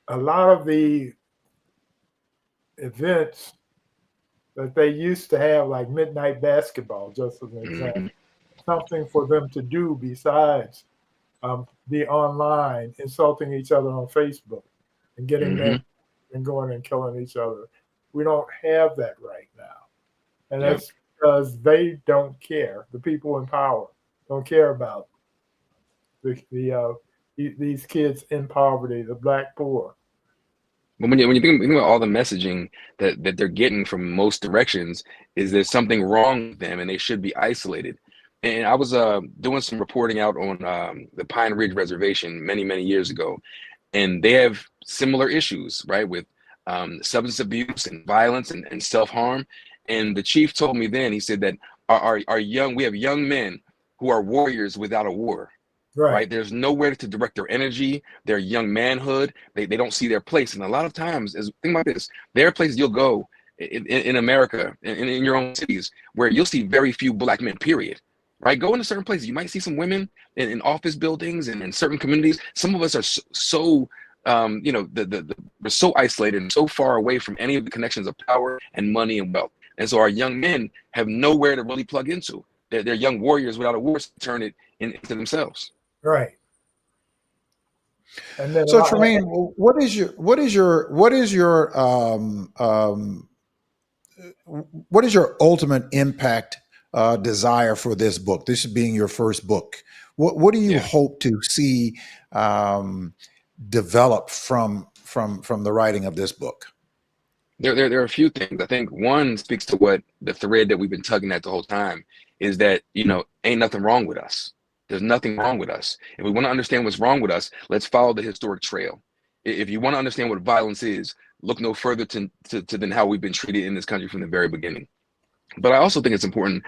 a lot of the events that they used to have, like midnight basketball, just as an example, something for them to do besides be online, insulting each other on Facebook and getting there and going and killing each other. We don't have that right now. And Yep. that's because they don't care. The people in power don't care about these kids in poverty, the black poor. But when you think about all the messaging that they're getting from most directions, is there's something wrong with them and they should be isolated. And I was doing some reporting out on the Pine Ridge Reservation many years ago, and they have similar issues, right, with substance abuse and violence and self-harm. And the chief told me then, he said that we have young men who are warriors without a war. Right. There's nowhere to direct their energy, their young manhood. They don't see their place. And a lot of times, think about this, there are places you'll go in America, in your own cities, where you'll see very few black men, period. Right. Go into certain places. You might see some women in office buildings and in certain communities. Some of us are so we're so isolated and so far away from any of the connections of power and money and wealth. And so our young men have nowhere to really plug into. They're young warriors without a war to turn it into themselves. Right. And then So Trymaine, what is your ultimate impact desire for this book? This being your first book, what do you hope to see develop from the writing of this book? There are a few things. I think one speaks to what the thread that we've been tugging at the whole time is that, ain't nothing wrong with us. There's nothing wrong with us. If we want to understand what's wrong with us, let's follow the historic trail. If you want to understand what violence is, look no further than how we've been treated in this country from the very beginning. But I also think it's important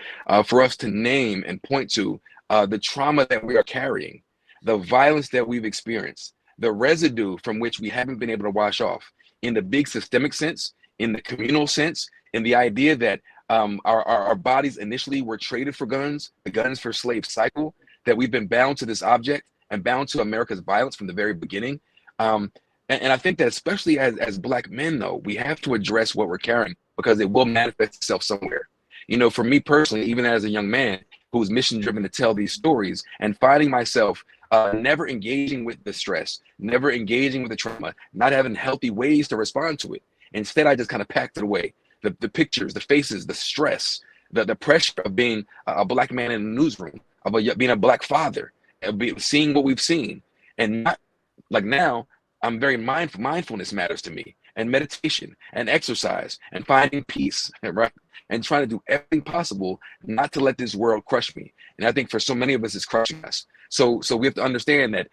for us to name and point to the trauma that we are carrying, the violence that we've experienced, the residue from which we haven't been able to wash off in the big systemic sense, in the communal sense, in the idea that our bodies initially were traded for guns, the guns for slave cycle, that we've been bound to this object and bound to America's violence from the very beginning. And I think that especially as Black men, though, we have to address what we're carrying because it will manifest itself somewhere. For me personally, even as a young man who's mission driven to tell these stories and finding myself never engaging with the stress, never engaging with the trauma, not having healthy ways to respond to it. Instead, I just kind of packed it away. The pictures, the faces, the stress, the pressure of being a Black man in a newsroom, of being a Black father, seeing what we've seen. And not like now, I'm very mindful. Mindfulness matters to me, and meditation and exercise and finding peace, right? And trying to do everything possible not to let this world crush me. And I think for so many of us, it's crushing us. So we have to understand that,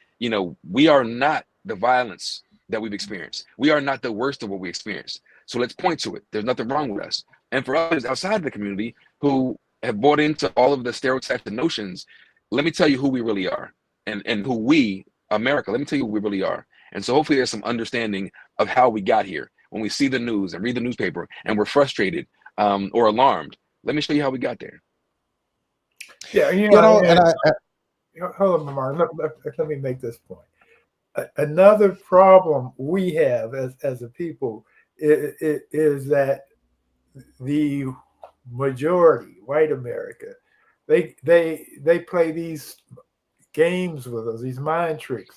we are not the violence that we've experienced. We are not the worst of what we experienced. So let's point to it. There's nothing wrong with us. And for others outside of the community who have bought into all of the stereotypes and notions, let me tell you who we really are and who we, America, let me tell you who we really are. And so hopefully there's some understanding of how we got here. When we see the news and read the newspaper and we're frustrated or alarmed, let me show you how we got there. Yeah, hold on, Martin. Let me make this point. Another problem we have as a people is that the majority, white America, they play these games with us, these mind tricks.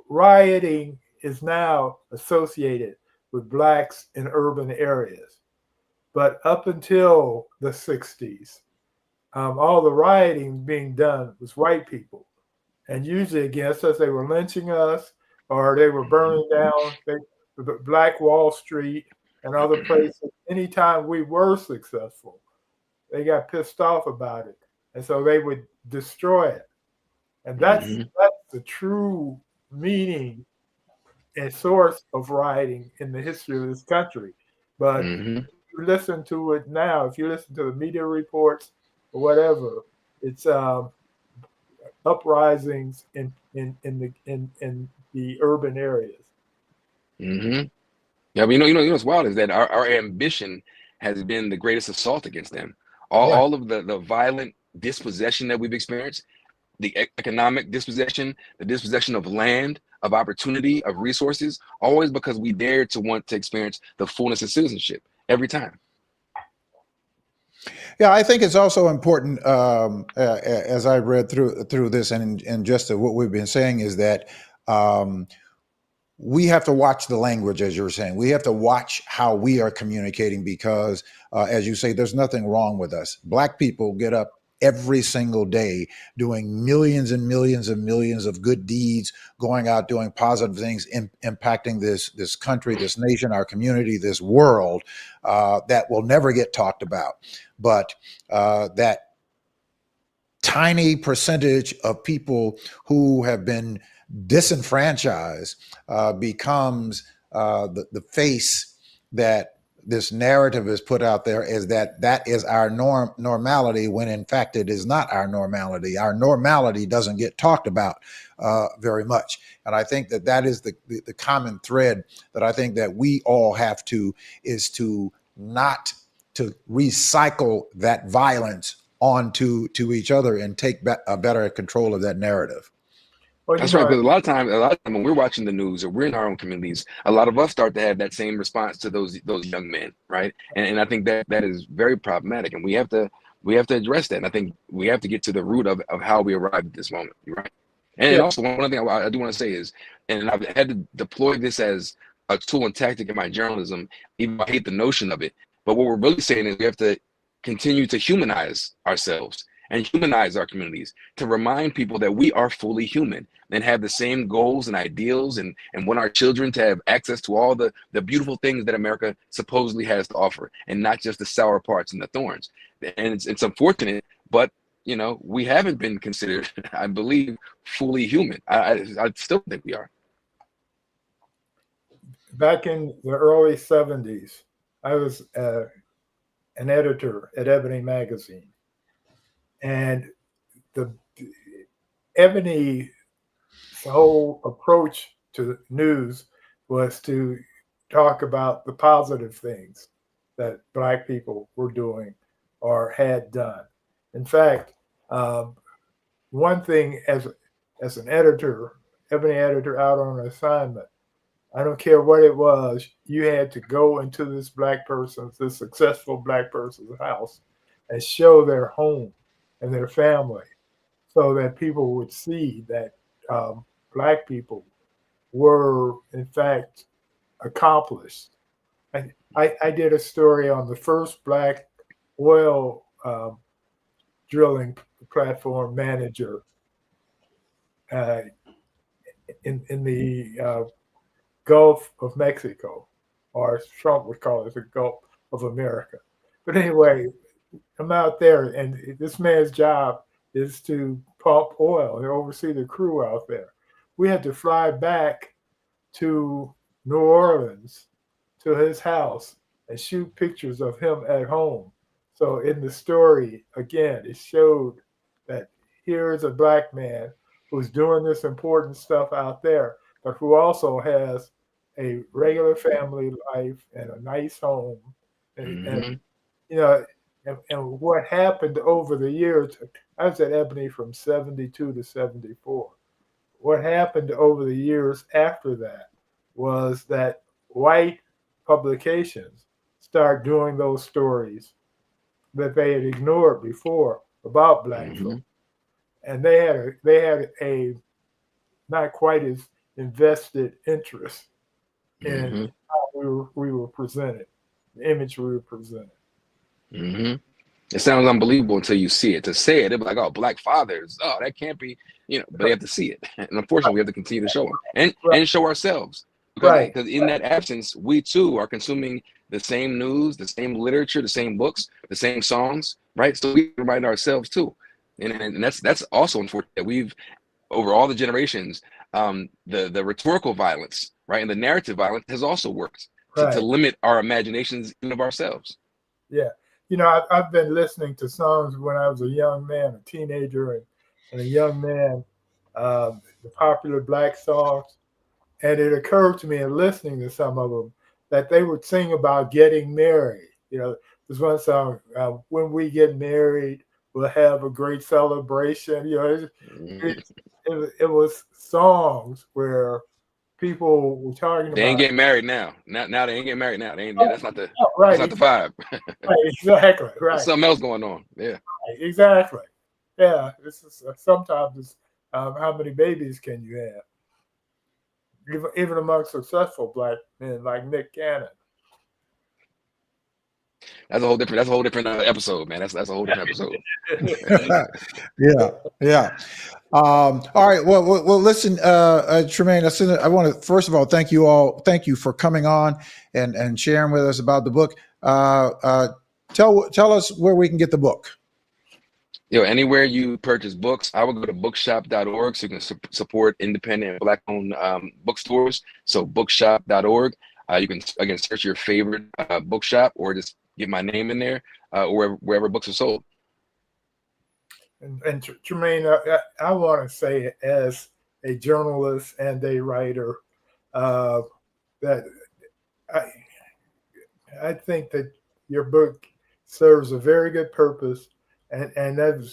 Rioting is now associated with Blacks in urban areas, but up until the 60s, all the rioting being done was white people, and usually against us. They were lynching us, or they were burning down Black Wall Street and other places. Anytime we were successful, they got pissed off about it, and so they would destroy it. And that's the true meaning and source of rioting in the history of this country. But if you listen to it now, if you listen to the media reports or whatever, it's uprisings in the urban areas. Yeah, but you know what's wild is that our ambition has been the greatest assault against them. All of the violent dispossession that we've experienced, the economic dispossession, the dispossession of land, of opportunity, of resources, always because we dared to want to experience the fullness of citizenship every time. Yeah, I think it's also important, as I read through this and just what we've been saying, is that we have to watch the language, as you're saying. We have to watch how we are communicating because, as you say, there's nothing wrong with us. Black people get up every single day doing millions and millions and millions of good deeds, going out doing positive things, impacting this country, this nation, our community, this world, that will never get talked about. But that tiny percentage of people who have been disenfranchised becomes the face that this narrative is put out there, is that is our normality, when in fact it is not our normality. Our normality doesn't get talked about very much. And I think that is the common thread that I think that we all have to, is to not to recycle that violence onto each other and take a better control of that narrative. Well, that's right. Because a lot of times when we're watching the news or we're in our own communities, a lot of us start to have that same response to those young men, right? And I think that is very problematic, and we have to address that. And I think we have to get to the root of how we arrived at this moment, right? And also, one thing I do want to say is, and I've had to deploy this as a tool and tactic in my journalism, even though I hate the notion of it. But what we're really saying is we have to continue to humanize ourselves and humanize our communities, to remind people that we are fully human and have the same goals and ideals, and want our children to have access to all the beautiful things that America supposedly has to offer, and not just the sour parts and the thorns. And it's unfortunate, but we haven't been considered, I believe, fully human. I still think we are. Back in the early 70s, I was an editor at Ebony magazine. And the Ebony's whole approach to news was to talk about the positive things that Black people were doing or had done. In fact, one thing as an editor, Ebony editor out on assignment, I don't care what it was, you had to go into this successful Black person's house and show their home and their family, so that people would see that Black people were, in fact, accomplished. I did a story on the first Black oil drilling platform manager in the Gulf of Mexico, or as Trump would call it, the Gulf of America. But anyway, I'm out there, and this man's job is to pump oil and oversee the crew out there. We had to fly back to New Orleans to his house and shoot pictures of him at home. So in the story, again, it showed that here's a Black man who's doing this important stuff out there, but who also has a regular family life and a nice home. And what happened over the years, I was at Ebony from 72 to 74. What happened over the years after that was that white publications started doing those stories that they had ignored before about Black folk. And they had a not quite as invested interest in how we were presented, the image we were presented. It sounds unbelievable until you see it. To say it, they'll be like, "Oh, Black fathers, oh, that can't be," But they have to see it, and unfortunately, we have to continue to show them and show ourselves, because in that absence, we too are consuming the same news, the same literature, the same books, the same songs, right? So we remind ourselves too, and that's also unfortunate that we've, over all the generations, the rhetorical violence, right, and the narrative violence has also worked to limit our imaginations even of ourselves. Yeah. I've been listening to songs when I was a young man, a teenager, and a young man, the popular Black songs. And it occurred to me in listening to some of them that they would sing about getting married. There's one song, "When we get married, we'll have a great celebration." It was songs where people were talking about. They ain't getting married now. Now they ain't getting married now. They ain't. That's not the. That's not the vibe. Right, exactly. Right. There's something else going on. Yeah. Right, exactly. Yeah. This is sometimes it's how many babies can you have? even among successful black men like Nick Cannon. That's a whole different episode, man. That's a whole different episode. Yeah, yeah. All right. Well. Listen, Trymaine. I want to first of all thank you all. Thank you for coming on and sharing with us about the book. Tell us where we can get the book. Anywhere you purchase books, I would go to bookshop.org so you can support independent and Black-owned bookstores. So bookshop.org. You can again search your favorite bookshop or just get my name in there, or wherever books are sold. And Trymaine, I want to say, as a journalist and a writer, that I think that your book serves a very good purpose, and that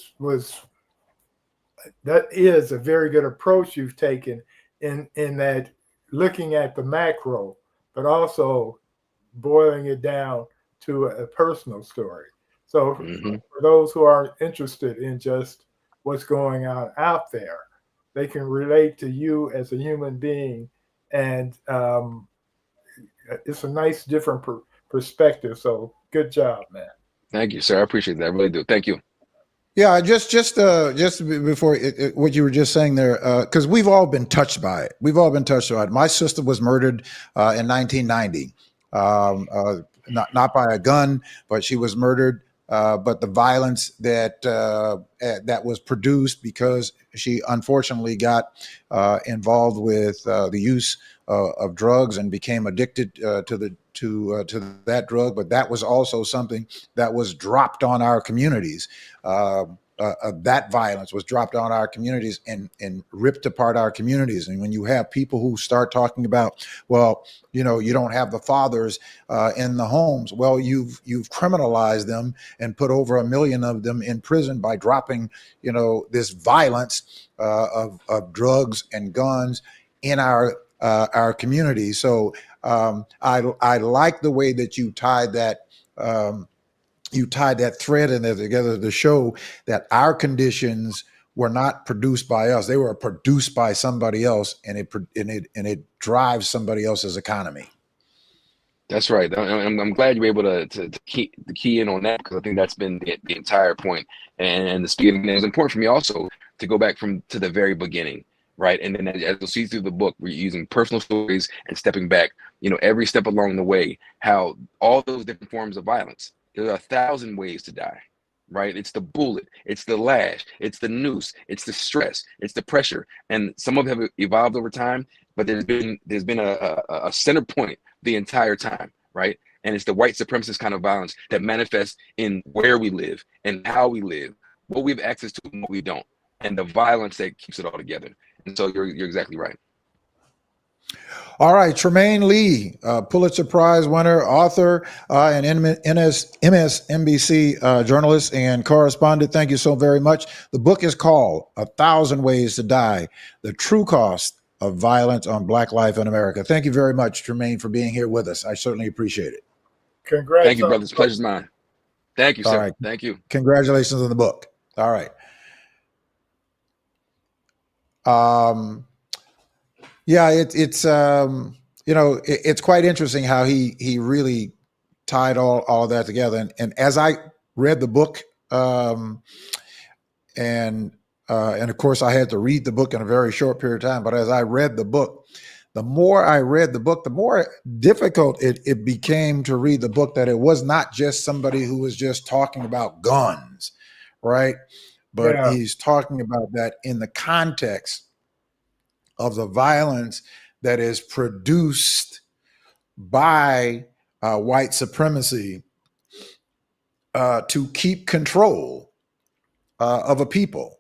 is a very good approach you've taken in that looking at the macro, but also boiling it down to a personal story. So for those who are interested in just what's going on out there, they can relate to you as a human being, and it's a nice different perspective. So good job, man. Thank you, sir. I appreciate that. I really do. Thank you. Yeah, just before what you were just saying there, because we've all been touched by it. We've all been touched by it. My sister was murdered in 1990, not by a gun, but she was murdered. But the violence that was produced because she unfortunately got involved with the use of drugs and became addicted to that drug. But that was also something that was dropped on our communities. That violence was dropped on our communities and ripped apart our communities. And when you have people who start talking about, well, you don't have the fathers in the homes. Well, you've criminalized them and put over 1 million of them in prison by dropping, this violence of drugs and guns in our community. So I like the way that you tied that. You tied that thread in there together to show that our conditions were not produced by us; they were produced by somebody else, and it drives somebody else's economy. That's right. I'm glad you were able to key in on that, because I think that's been the entire point. And the speed. And it's important for me also to go back to the very beginning, right? And then as you'll see through the book, we're using personal stories and stepping back, every step along the way, how all those different forms of violence. There are 1,000 ways to die, right? It's the bullet, it's the lash, it's the noose, it's the stress, it's the pressure, and some of them have evolved over time. But there's been a center point the entire time, right? And it's the white supremacist kind of violence that manifests in where we live and how we live, what we have access to and what we don't, and the violence that keeps it all together. And so you're exactly right. All right, Trymaine Lee, Pulitzer Prize winner, author, and MSNBC journalist and correspondent. Thank you so very much. The book is called 1,000 Ways to Die: The True Cost of Violence on Black Life in America. Thank you very much, Trymaine, for being here with us. I certainly appreciate it. Congrats. Thank you, brothers. Pleasure's mine. Thank you, sir. All right. Thank you. Congratulations on the book. All right. Yeah, it's quite interesting how he really tied all of that together. And as I read the book, and of course I had to read the book in a very short period of time, but as I read the book, the more I read the book, the more difficult it became to read the book, that it was not just somebody who was just talking about guns, right? But he's talking about that in the context of the violence that is produced by white supremacy to keep control of a people.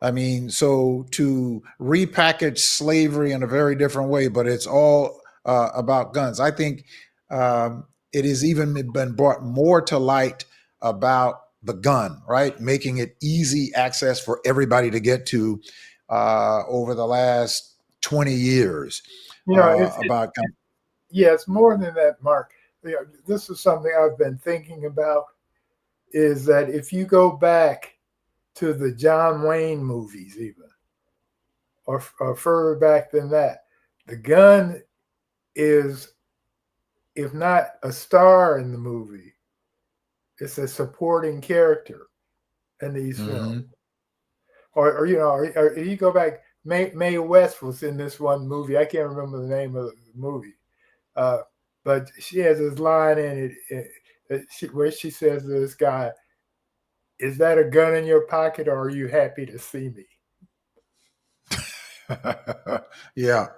I mean, so to repackage slavery in a very different way, but it's all about guns. I think it has even been brought more to light about the gun, right? Making it easy access for everybody to get to over the last 20 years. About guns. Yeah, it's more than that, Mark. This is something I've been thinking about, is that if you go back to the John Wayne movies, even, or further back than that, the gun is, if not a star in the movie, it's a supporting character in these films. Or you go back, Mae West was in this one movie. I can't remember the name of the movie, but she has this line in it where she says to this guy, "Is that a gun in your pocket, or are you happy to see me?" Yeah.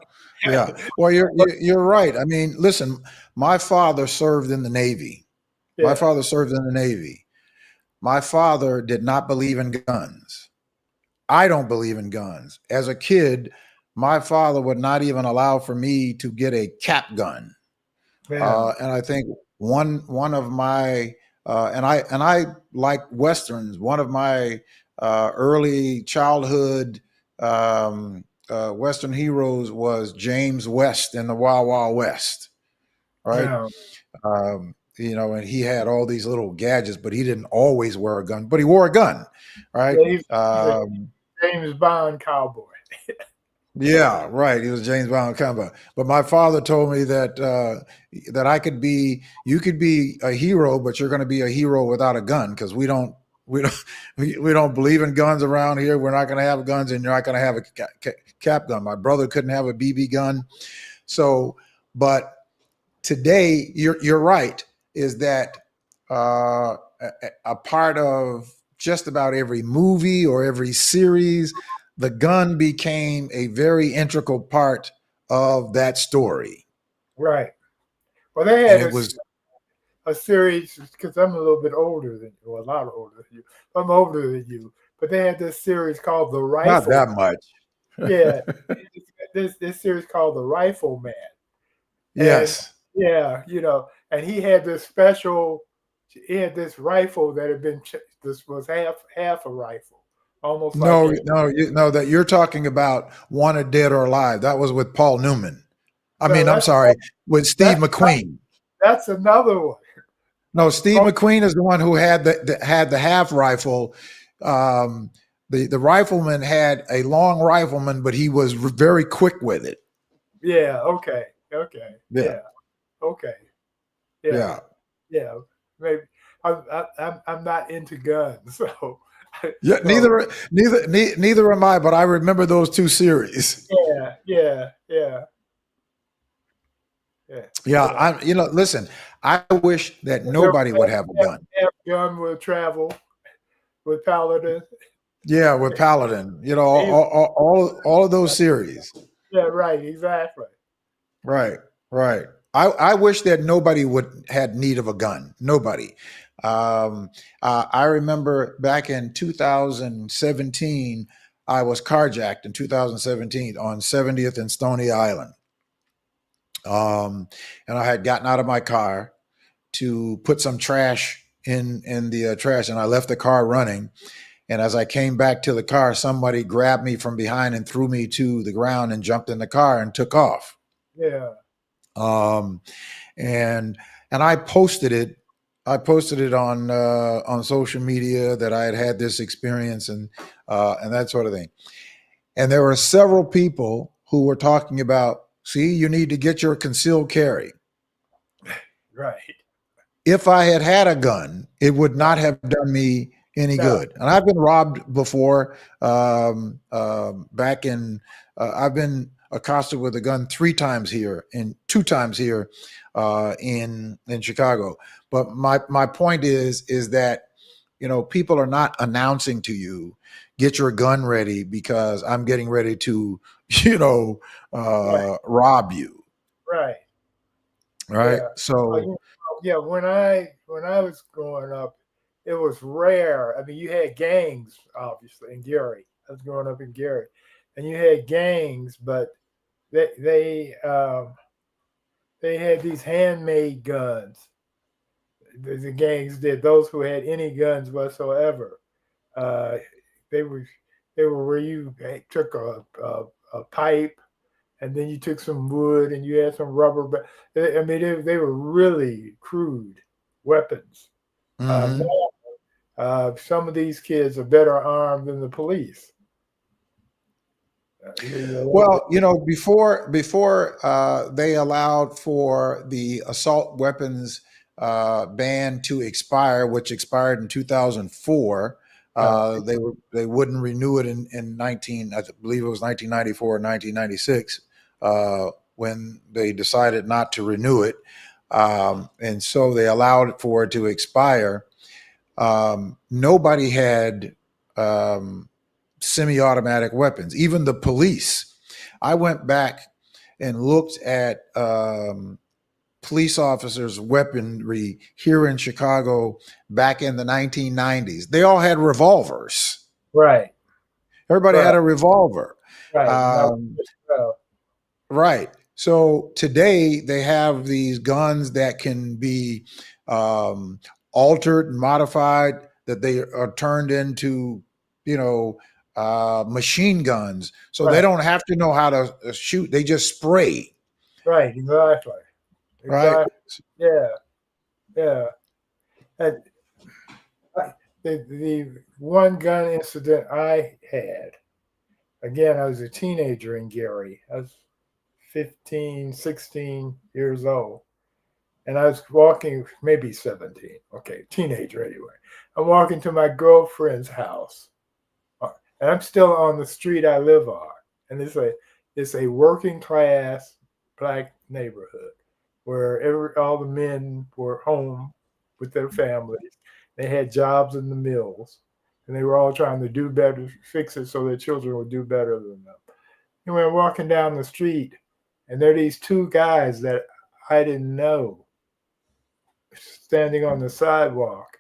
Yeah. Well, you're right. I mean, listen, my father served in the Navy. My Yeah. father served in the Navy. My father did not believe in guns. I don't believe in guns. As a kid, my father would not even allow for me to get a cap gun. Yeah. And I think one of my and I like westerns. One of my early childhood Western heroes was James West in the Wild Wild West, right? Yeah. And he had all these little gadgets, but he didn't always wear a gun. But he wore a gun, right? Yeah, he's a James Bond cowboy. Yeah, right. He was James Bond combo. But my father told me that you could be a hero, but you're going to be a hero without a gun, because we don't believe in guns around here. We're not going to have guns, and you're not going to have a cap gun. My brother couldn't have a BB gun. So, but today you're right, is that a part of just about every movie or every series, the gun became a very integral part of that story. Right. Well, they And had it was a series, because I'm a little bit older than you, or a lot older than you. I'm older than you, but they had this series called The Rifle. not that much. Yeah, this series called The Rifleman. Yes. And, yeah, and he had this special. He had this rifle that had been. This was half a rifle, almost like that you're talking about Wanted Dead or Alive. That was with Paul Newman. With Steve McQueen. That's another one. No, Steve McQueen is the one who had the half rifle. The rifleman had a long rifleman, but he was very quick with it. Yeah. Okay. Yeah. Okay. Yeah. Maybe I'm not into guns, so. Yeah. Neither am I. But I remember those two series. Yeah. Listen, I wish that nobody would have a gun. Gun will travel with Paladin. Yeah, with Paladin. All of those series. Yeah, right. Exactly. Right. I wish that nobody had need of a gun. Nobody. I remember back in 2017, I was carjacked in 2017 on 70th and Stony Island. And I had gotten out of my car to put some trash in the trash, and I left the car running. And as I came back to the car, somebody grabbed me from behind and threw me to the ground and jumped in the car and took off. Yeah. And I posted it. I posted it on social media that I had this experience and that sort of thing. And there were several people who were talking about, see, you need to get your concealed carry. Right. If I had a gun, it would not have done me any good. And I've been robbed before. I've been accosted with a gun 3 times here and 2 times here in Chicago. But my point is that, people are not announcing to you, get your gun ready because I'm getting ready to, rob you. Right. Right. Yeah. So when I was growing up, it was rare. I mean, you had gangs, obviously, in Gary. I was growing up in Gary, and you had gangs, but they had these handmade guns. The gangs did. Those who had any guns whatsoever, they were where you took a pipe, and then you took some wood and you had some rubber. But I mean, they were really crude weapons. mm-hmm. Some of these kids are better armed than the police. Well, before they allowed for the assault weapons ban to expire, which expired in 2004, they wouldn't renew it in I believe it was 1994 or 1996 when they decided not to renew it, and so they allowed for it to expire. Nobody had semi-automatic weapons, even the police. I went back and looked at police officers' weaponry here in Chicago back in the 1990s. They all had revolvers. Right. Everybody had a revolver. Right. Right. So today they have these guns that can be altered and modified, that they are turned into, machine guns. So they don't have to know how to shoot. They just spray. Right. Exactly. Right. Yeah. And the one gun incident I had, again, I was a teenager in Gary. I was 15, 16 years old. And I was walking, maybe 17. Okay, teenager anyway. I'm walking to my girlfriend's house. And I'm still on the street I live on. And it's a working class black neighborhood where all the men were home with their families. They had jobs in the mills. And they were all trying to do better, fix it so their children would do better than them. And we were walking down the street, and there are these two guys that I didn't know standing on the sidewalk.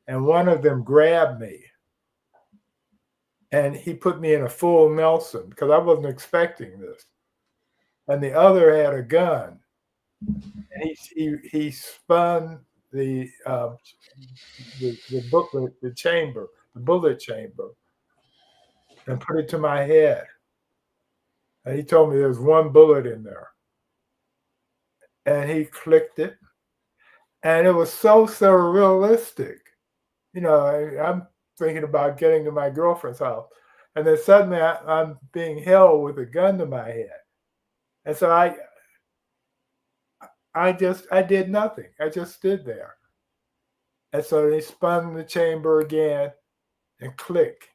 And one of them grabbed me. And he put me in a full Nelson because I wasn't expecting this. And the other had a gun. And he spun the bullet chamber, and put it to my head. And he told me there's one bullet in there. And he clicked it. And it was so surrealistic. I'm thinking about getting to my girlfriend's house. And then suddenly I'm being held with a gun to my head. And so I did nothing. I just stood there. And so they spun the chamber again and click.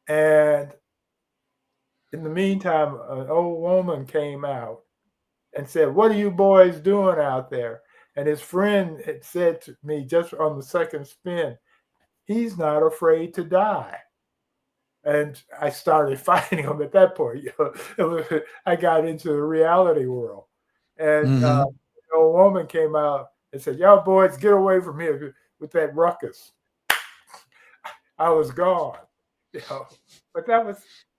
And in the meantime, an old woman came out and said, "What are you boys doing out there?" And his friend had said to me just on the second spin, "He's not afraid to die." And I started fighting him at that point. I got into the reality world. And the old woman came out and said, "Y'all boys, get away from here with that ruckus." I was gone. But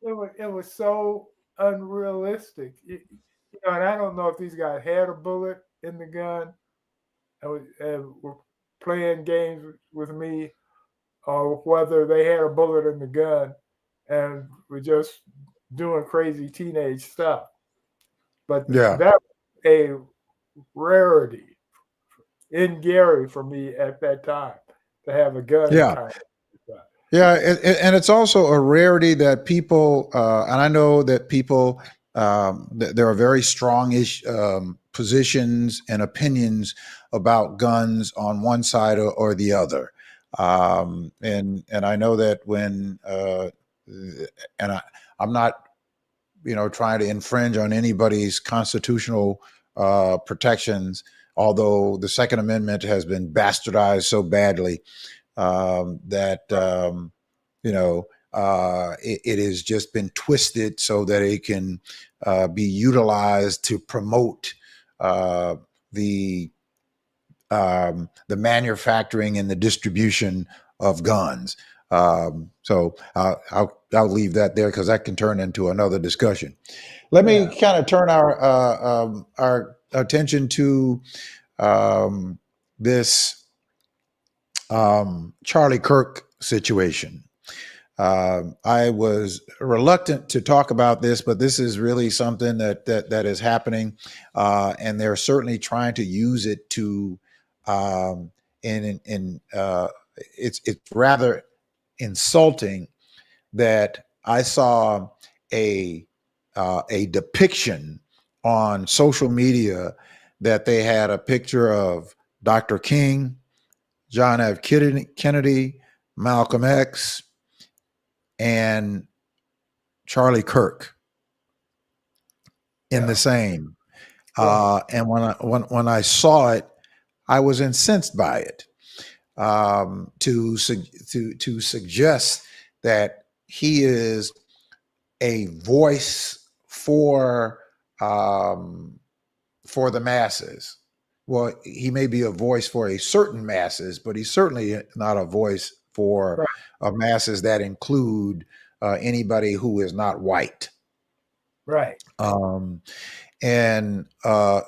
it was so unrealistic. And I don't know if these guys had a bullet in the gun and were playing games with me, or whether they had a bullet in the gun and were just doing crazy teenage stuff. But that was a rarity in Gary for me at that time, to have a gun. Yeah, and it's also a rarity that people, and I know that people, there are very strong positions and opinions about guns on one side or the other. And I know that when, and I'm not, trying to infringe on anybody's constitutional protections, although the Second Amendment has been bastardized so badly that it has just been twisted so that it can be utilized to promote the manufacturing and the distribution of guns. So I'll leave that there because that can turn into another discussion. Let me kind of turn our attention to this Charlie Kirk situation. I was reluctant to talk about this, but this is really something that is happening, and they're certainly trying to use it to, it's rather insulting that I saw a depiction on social media that they had a picture of Dr. King, John F. Kennedy, Malcolm X, and Charlie Kirk in the same. And when I saw it, I was incensed by it. To suggest that he is a voice for the masses. Well, he may be a voice for a certain masses, but he's certainly not a voice for masses that include anybody who is not white. Right.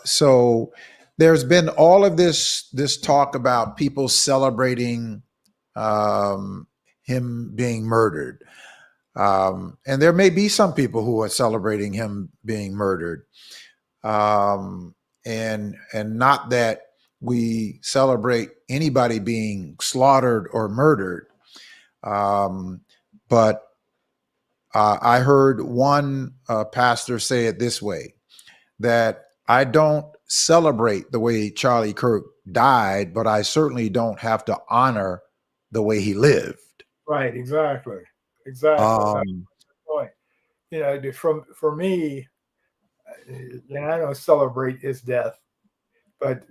So there's been all of this talk about people celebrating him being murdered. And there may be some people who are celebrating him being murdered. And not that we celebrate anybody being slaughtered or murdered. But I heard one pastor say it this way, that I don't celebrate the way Charlie Kirk died, but I certainly don't have to honor the way he lived. Right. Exactly. That's the point. You know, for me, I don't celebrate his death, but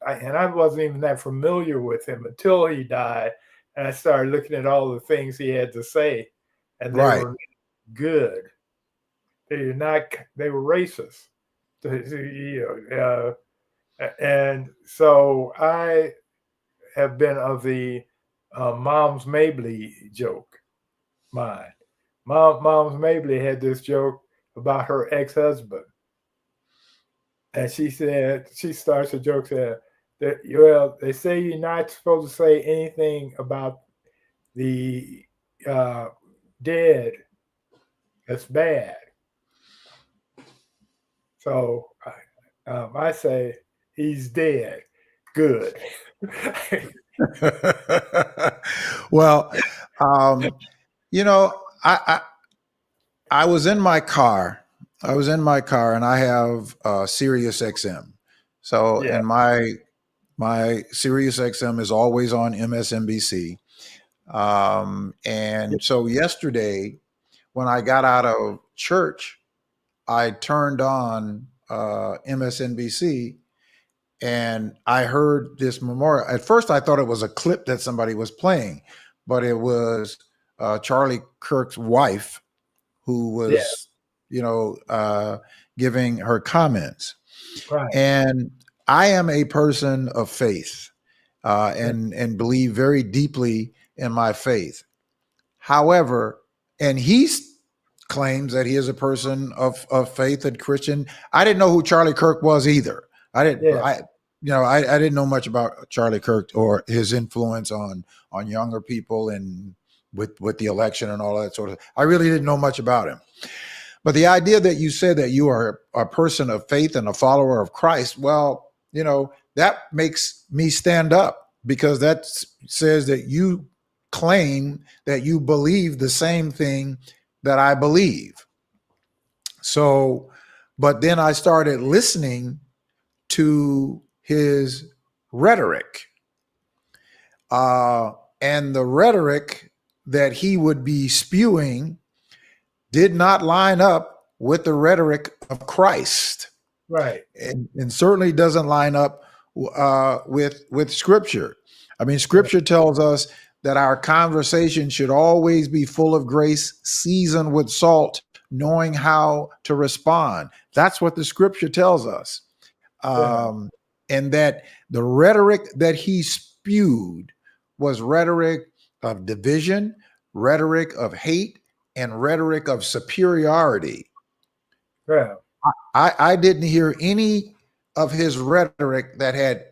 I wasn't even that familiar with him until he died, and I started looking at all the things he had to say, and they were good. They were not. They were racist. And so I have been of the Moms Mabley joke mind. Moms Mabley had this joke about her ex-husband. And she starts a joke saying that, well, they say you're not supposed to say anything about the dead that's bad. So I say he's dead. Good. Well, you know, I was in my car. And I have Sirius XM. So, and my Sirius XM is always on MSNBC. And so yesterday, when I got out of church, I turned on MSNBC, and I heard this memorial. At first, I thought it was a clip that somebody was playing, but it was Charlie Kirk's wife who was, giving her comments. Right. And I am a person of faith and believe very deeply in my faith. However, and he claims that he is a person of faith and Christian. I didn't know who Charlie Kirk was either. I didn't know much about Charlie Kirk or his influence on younger people and with the election and all that sort of. I really didn't know much about him. But the idea that you said that you are a person of faith and a follower of Christ, well, that makes me stand up, because that says that you claim that you believe the same thing that I believe. So, but then I started listening to his rhetoric. And the rhetoric that he would be spewing did not line up with the rhetoric of Christ. Right. And certainly doesn't line up with Scripture. I mean, Scripture tells us that our conversation should always be full of grace, seasoned with salt, knowing how to respond. That's what the Scripture tells us. And that the rhetoric that he spewed was rhetoric of division, rhetoric of hate, and rhetoric of superiority. Yeah. I didn't hear any of his rhetoric that had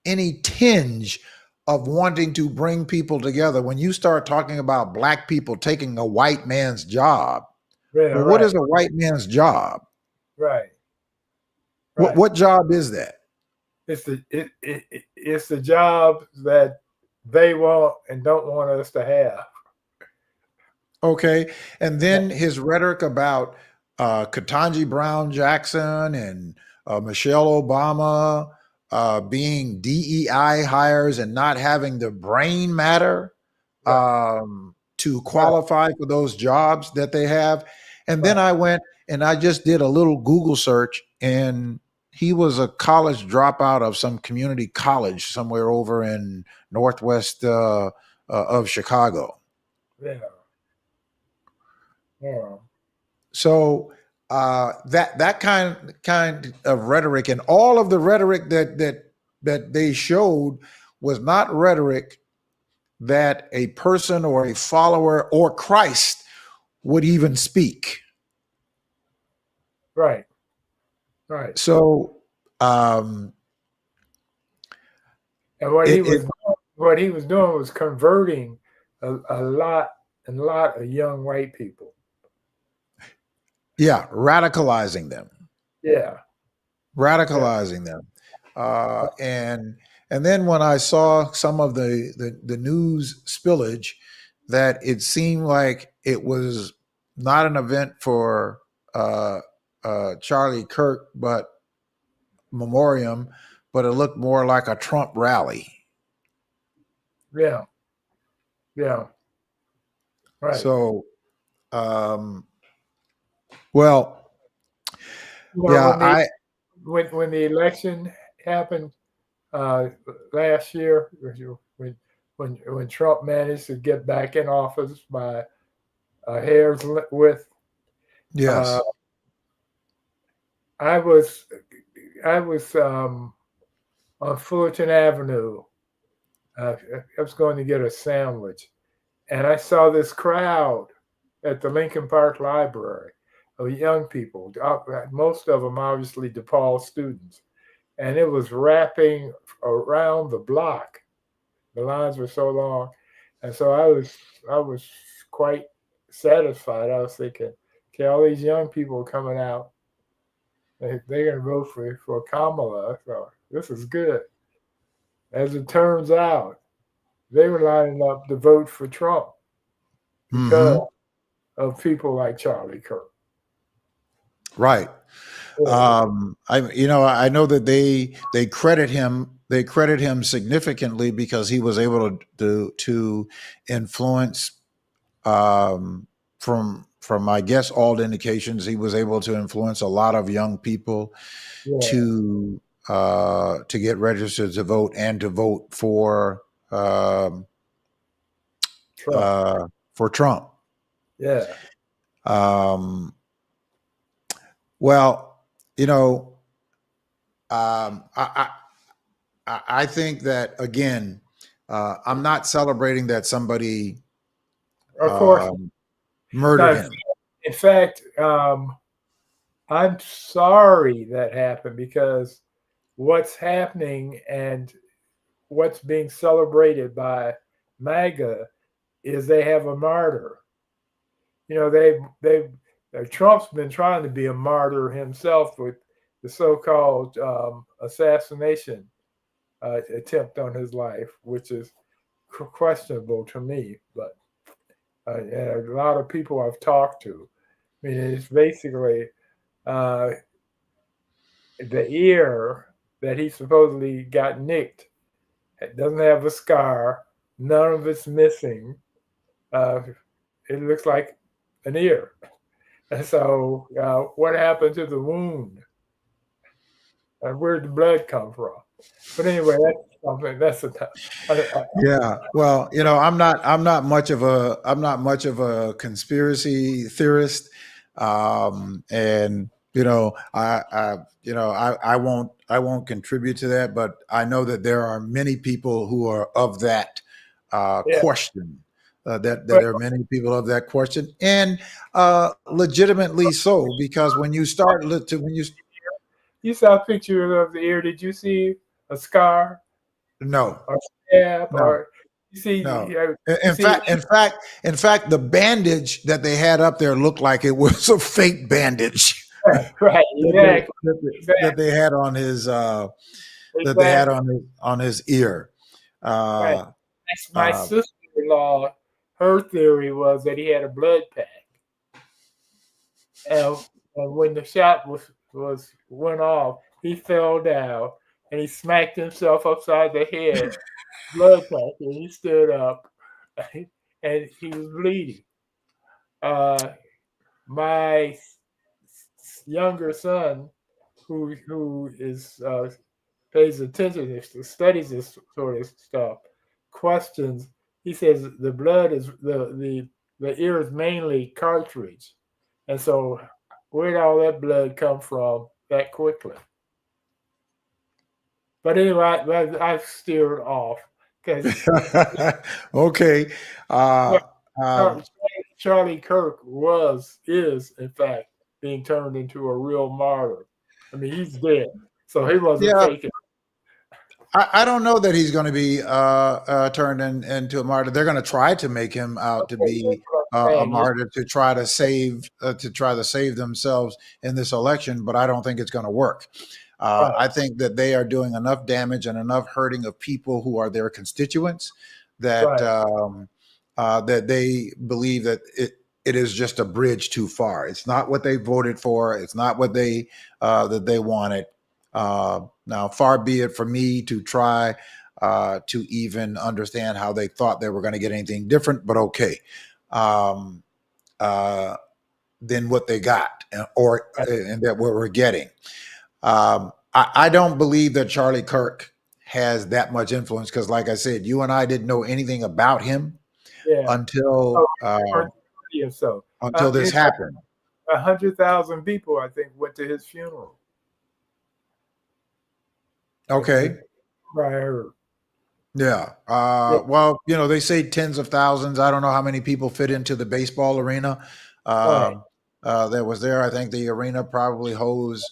any tinge of wanting to bring people together. When you start talking about black people taking a white man's job, what is a white man's job? Right. What job is that? It's the job that they want and don't want us to have. Okay. And then his rhetoric about Ketanji Brown Jackson and Michelle Obama being DEI hires and not having the brain matter to qualify for those jobs that they have. And then I went and I just did a little Google search, and he was a college dropout of some community college somewhere over in northwest of Chicago. Yeah. Yeah. So that kind of rhetoric, and all of the rhetoric that they showed was not rhetoric that a person or a follower or Christ would even speak. Right. Right. So And what he was doing was converting a lot of young white people. Yeah, radicalizing them. Yeah. Radicalizing them. And then when I saw some of the news spillage, that it seemed like it was not an event for Charlie Kirk, but memoriam, but it looked more like a Trump rally. Yeah. Yeah. Right. So, well, yeah, when the election happened last year, when Trump managed to get back in office by a hair's width, yes, I was on Fullerton Avenue. I was going to get a sandwich, and I saw this crowd at the Lincoln Park Library of young people, most of them obviously DePaul students, and it was wrapping around the block. The lines were so long, and so I was quite satisfied. I was thinking, okay, all these young people coming out, they're going to vote for Kamala, so this is good. As it turns out, they were lining up to vote for Trump because of people like Charlie Kirk. Right. I know that they credit him significantly because he was able to influence from I guess all indications he was able to influence a lot of young people to get registered to vote and to vote for Trump. Yeah. Well, I think that again, I'm not celebrating that somebody, of course, murdered him. In fact, I'm sorry that happened, because what's happening and what's being celebrated by MAGA is they have a martyr. Trump's been trying to be a martyr himself with the so-called assassination attempt on his life, which is questionable to me. But and a lot of people I've talked to, I mean, it's basically the ear that he supposedly got nicked. It doesn't have a scar. None of it's missing. It looks like an ear. And so what happened to the wound? And where'd the blood come from? But anyway, that's yeah. Well, I'm not much of a conspiracy theorist. And I won't contribute to that, but I know that there are many people who are of that question. There are many people of that question, and legitimately so, because when you start you saw a picture of the ear, did you see a scar? No. Or scab? No. Or you see? No. In fact, the bandage that they had up there looked like it was a fake bandage. Right. Exactly. that they had on his that they had on his ear. Right. My sister-in-law, her theory was that he had a blood pack. And when the shot went off, he fell down and he smacked himself upside the head, blood pack, and he stood up and he was bleeding. My younger son, who is pays attention to studies this sort of stuff, questions. He says the blood is the ear is mainly cartilage, and so where did all that blood come from that quickly? But anyway, I've steered off because Okay. Charlie Kirk is in fact being turned into a real martyr. I mean, he's dead, so he wasn't Yeah. faking. I don't know that he's going to be turned into a martyr. They're going to try to make him out to be a martyr to try to save themselves in this election, but I don't think it's going to work. I think that they are doing enough damage and enough hurting of people who are their constituents that that they believe that it is just a bridge too far. It's not what they voted for. It's not what they that they wanted. Now, far be it for me to try to even understand how they thought they were going to get anything different, but okay, than what they got, and that what we're getting. I don't believe that Charlie Kirk has that much influence because, like I said, you and I didn't know anything about him until this happened. 100,000 people, I think, went to his funeral. Okay. I heard. Yeah. Well, they say tens of thousands. I don't know how many people fit into the baseball arena that was there. I think the arena probably holds,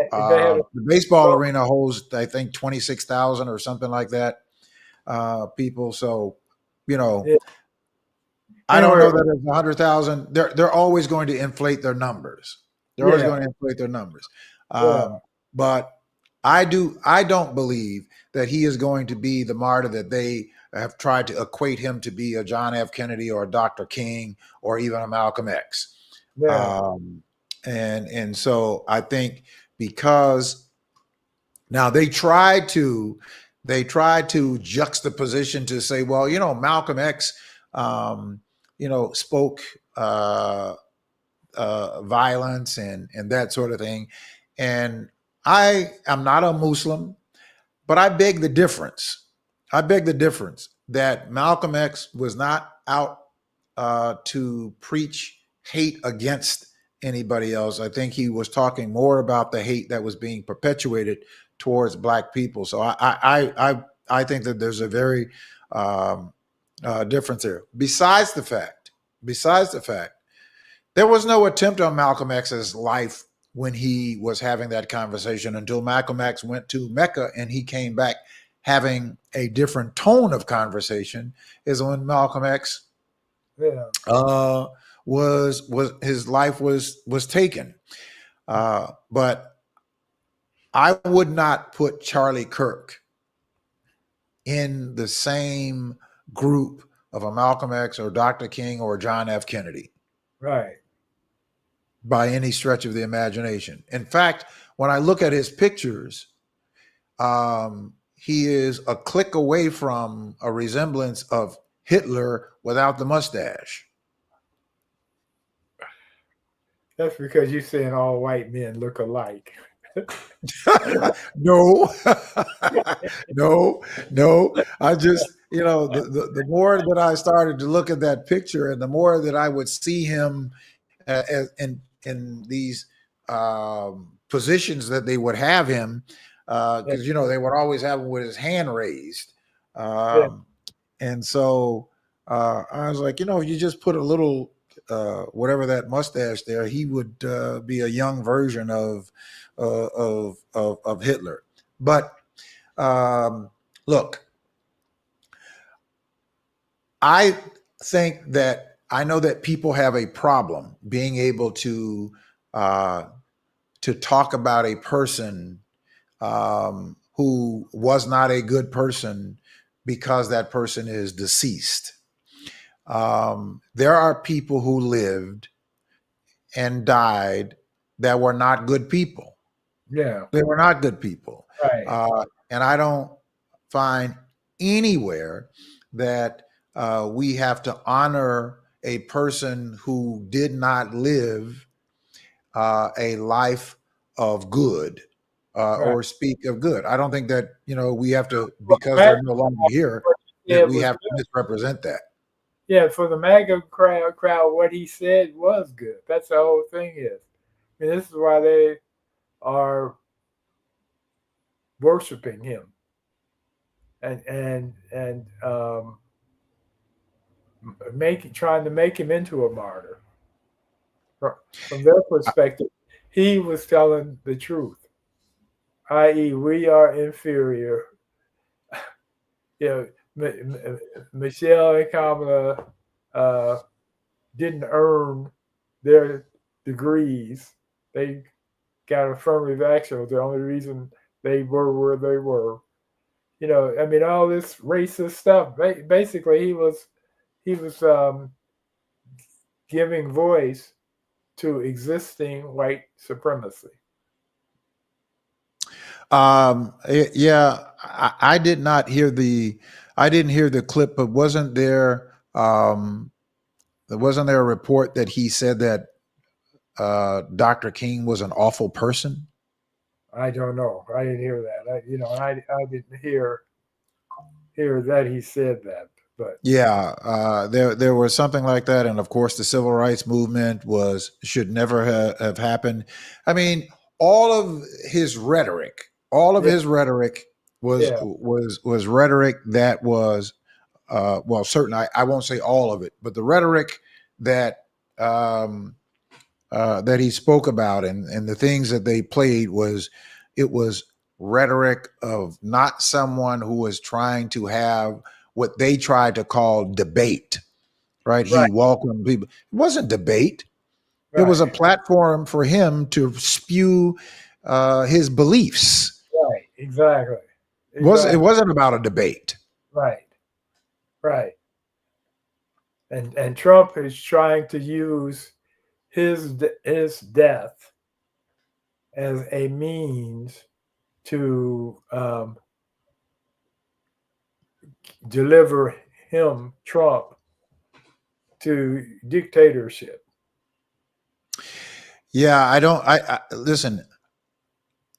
the baseball arena holds, I think, 26,000 or something like that people. So, I don't know that it's 100,000. They're always going to inflate their numbers. But I don't believe that he is going to be the martyr that they have tried to equate him to be, a John F. Kennedy or a Dr. King or even a Malcolm X. Yeah. And so I think because now they tried to juxtaposition to say, well, Malcolm X, spoke violence and that sort of thing. And I am not a Muslim, but I beg the difference. That Malcolm X was not out to preach hate against anybody else. I think he was talking more about the hate that was being perpetuated towards Black people. So I think that there's a very difference there. Besides the fact, there was no attempt on Malcolm X's life when he was having that conversation until Malcolm X went to Mecca and he came back having a different tone of conversation. Is when Malcolm X was his life was taken. But I would not put Charlie Kirk in the same group of a Malcolm X or Dr. King or John F. Kennedy. Right. By any stretch of the imagination. In fact, when I look at his pictures, he is a click away from a resemblance of Hitler without the mustache. That's because you're saying all white men look alike. No. I just, the more that I started to look at that picture and the more that I would see him in these positions that they would have him, because they would always have him with his hand raised, and so I was like, if you just put a little whatever that mustache there, he would be a young version of Hitler. But look, I think that I know that people have a problem being able to talk about a person who was not a good person because that person is deceased. there are people who lived and died that were not good people. Yeah. They were not good people. Right. And I don't find anywhere that we have to honor a person who did not live a life of good Right. or speak of good. I don't think that, we have to, Well, because they're MAGA, no longer here, what he that said we was have to good. misrepresent that. Yeah, for the MAGA crowd, what he said was good. That's the whole thing is. I mean, this is why they are worshiping him and trying to make him into a martyr. From their perspective, he was telling the truth, i.e., we are inferior. You know, Michelle and Kamala didn't earn their degrees. They got affirmative action was the only reason they were where they were. I mean, all this racist stuff. Basically, he was giving voice to existing white supremacy. Yeah, I did not hear I didn't hear the clip, but wasn't there a report that he said that Dr. King was an awful person? I don't know. I didn't hear that. I didn't hear that he said that. But yeah, there was something like that, and of course, the civil rights movement should never have happened. I mean, all of his rhetoric, yeah, was yeah, was rhetoric that was well, certainly I won't say all of it, but the rhetoric that that he spoke about and the things that they played was rhetoric of not someone who was trying to have what they tried to call debate, right? He right, welcomed people. It wasn't debate. It was right, a platform for him to spew his beliefs. right, exactly, It exactly, wasn't about a debate. right, right. And Trump is trying to use his death as a means to deliver Trump, to dictatorship. Yeah, I listen.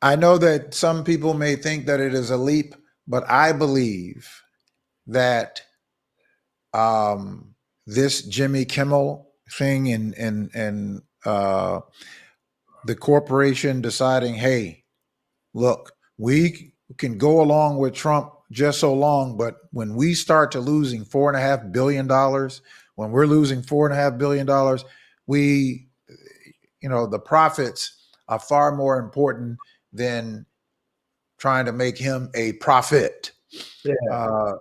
I know that some people may think that it is a leap, but I believe that this Jimmy Kimmel thing and the corporation deciding, hey, look, we can go along with Trump just so long, but when we start to losing $4.5 billion, when we're losing $4.5 billion, we, the profits are far more important than trying to make him a profit. Yeah,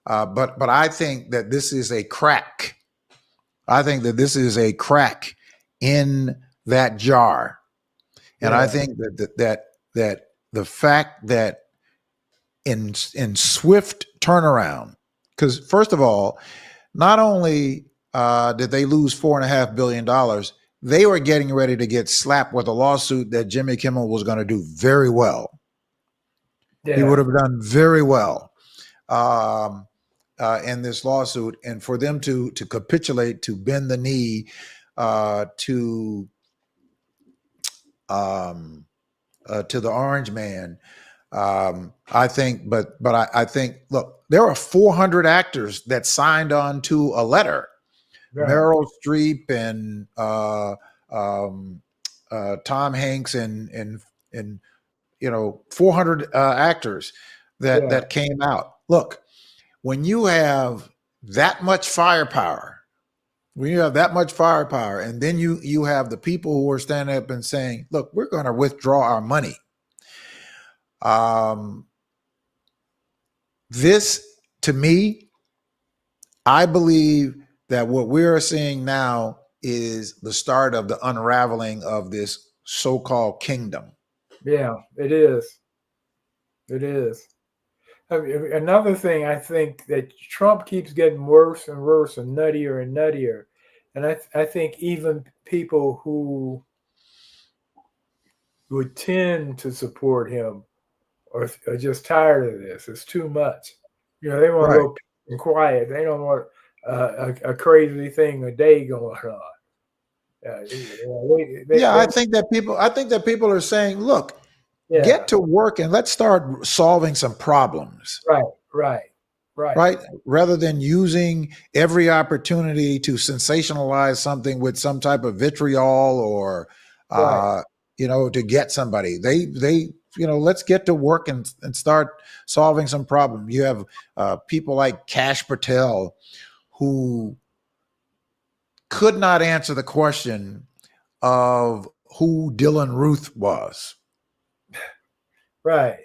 But I think that this is a crack. I think that this is a crack in that jar, and I yeah, think that the fact that in swift turnaround, because first of all, not only did they lose $4.5 billion, they were getting ready to get slapped with a lawsuit that Jimmy Kimmel was going to do very well. He would yeah, have done very well in this lawsuit, and for them to capitulate, to bend the knee to the orange man, I think. But I think, look, there are 400 actors that signed on to a letter. right, Meryl Streep and Tom Hanks and 400 actors yeah, that came out. Look, when you have that much firepower, and then you have the people who are standing up and saying, look, we're going to withdraw our money. This, to me, I believe that what we're seeing now is the start of the unraveling of this so-called kingdom. yeah. It is. It is. I mean, another thing, I think that Trump keeps getting worse and worse and nuttier, and I think even people who would tend to support him are just tired of this. It's too much. You know, they want to Right. go peace and quiet. They don't want a crazy thing a day going on. I think that people are saying, look, yeah, get to work and let's start solving some problems. right. Right. Rather than using every opportunity to sensationalize something with some type of vitriol or, Right. to get somebody. Let's get to work and start solving some problem. You have people like Kash Patel who could not answer the question of who Dylan Ruth was. Right.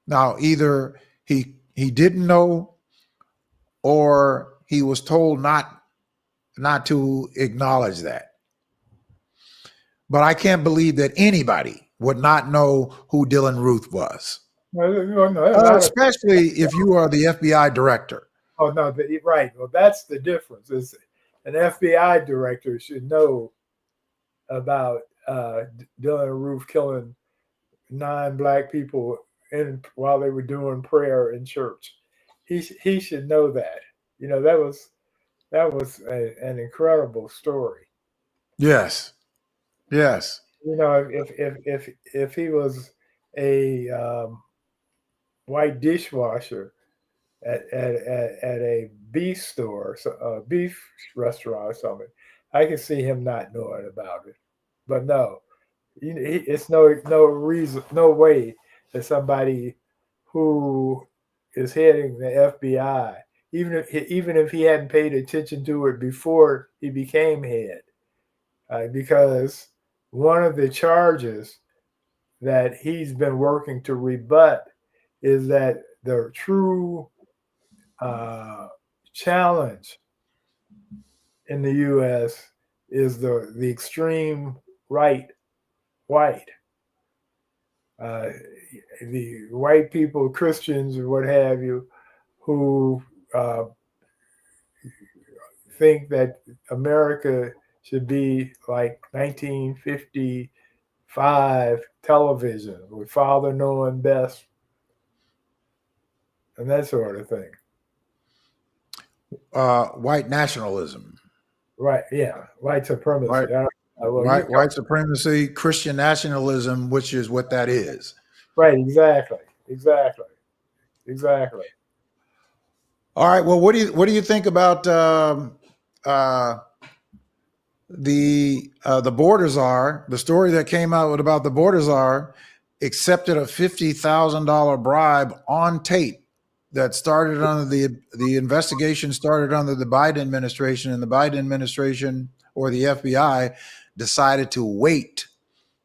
Now, either he didn't know or he was told not to acknowledge that. But I can't believe that anybody would not know who Dylan Ruth was, especially if you are the FBI director. Oh no, right. Well, that's the difference. Is an FBI director should know about Dylan Roof killing 9 black people while they were doing prayer in church. He should know that. You know, that was an incredible story. Yes. You know, if he was a white dishwasher at a beef store, a beef restaurant or something, I can see him not knowing about it. But no, it's no reason, no way that somebody who is heading the FBI, even if he hadn't paid attention to it before he became head, because one of the charges that he's been working to rebut is that the true challenge in the U.S. is the extreme right, white, the white people, Christians, or what have you, who think that America should be like 1955 television with father knowing best and that sort of thing. White nationalism. Right. Yeah. White supremacy. White supremacy, Christian nationalism, which is what that is. Right. Exactly. All right. Well, what do you think about the border czar? The story that came out about the border czar accepted a $50,000 bribe on tape. That started under the investigation started under the Biden administration, and the Biden administration or the FBI decided to wait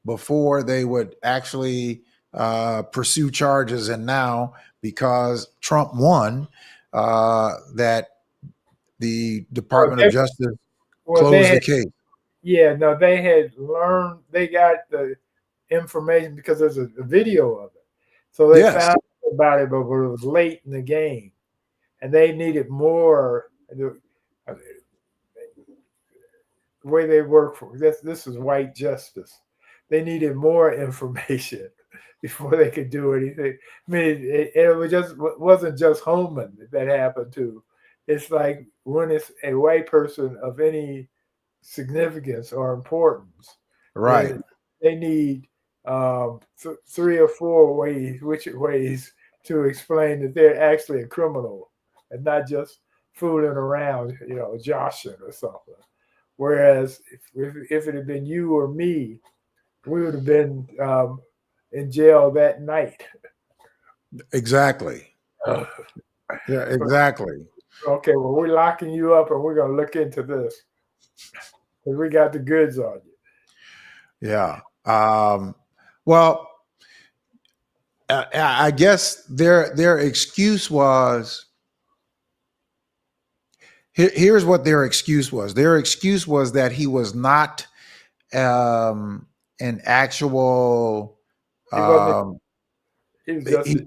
before they would actually pursue charges. And now, because Trump won, that the Department of Justice closed the case. Yeah, no, they had learned, they got the information because there's a video of it. So they found about it, but it was late in the game. And they needed more. The way they work for this is white justice. They needed more information before they could do anything. I mean, wasn't just Holman that happened to. It's like when it's a white person of any significance or importance, right? They need 3 or 4 ways to explain that they're actually a criminal and not just fooling around, joshing or something. Whereas if it had been you or me, we would have been in jail that night. Exactly. Yeah, exactly. Okay, well, we're locking you up and we're going to look into this because we got the goods on you. Yeah. Well, I guess their excuse was, here's what their excuse was. Their excuse was that he was not an actual. He was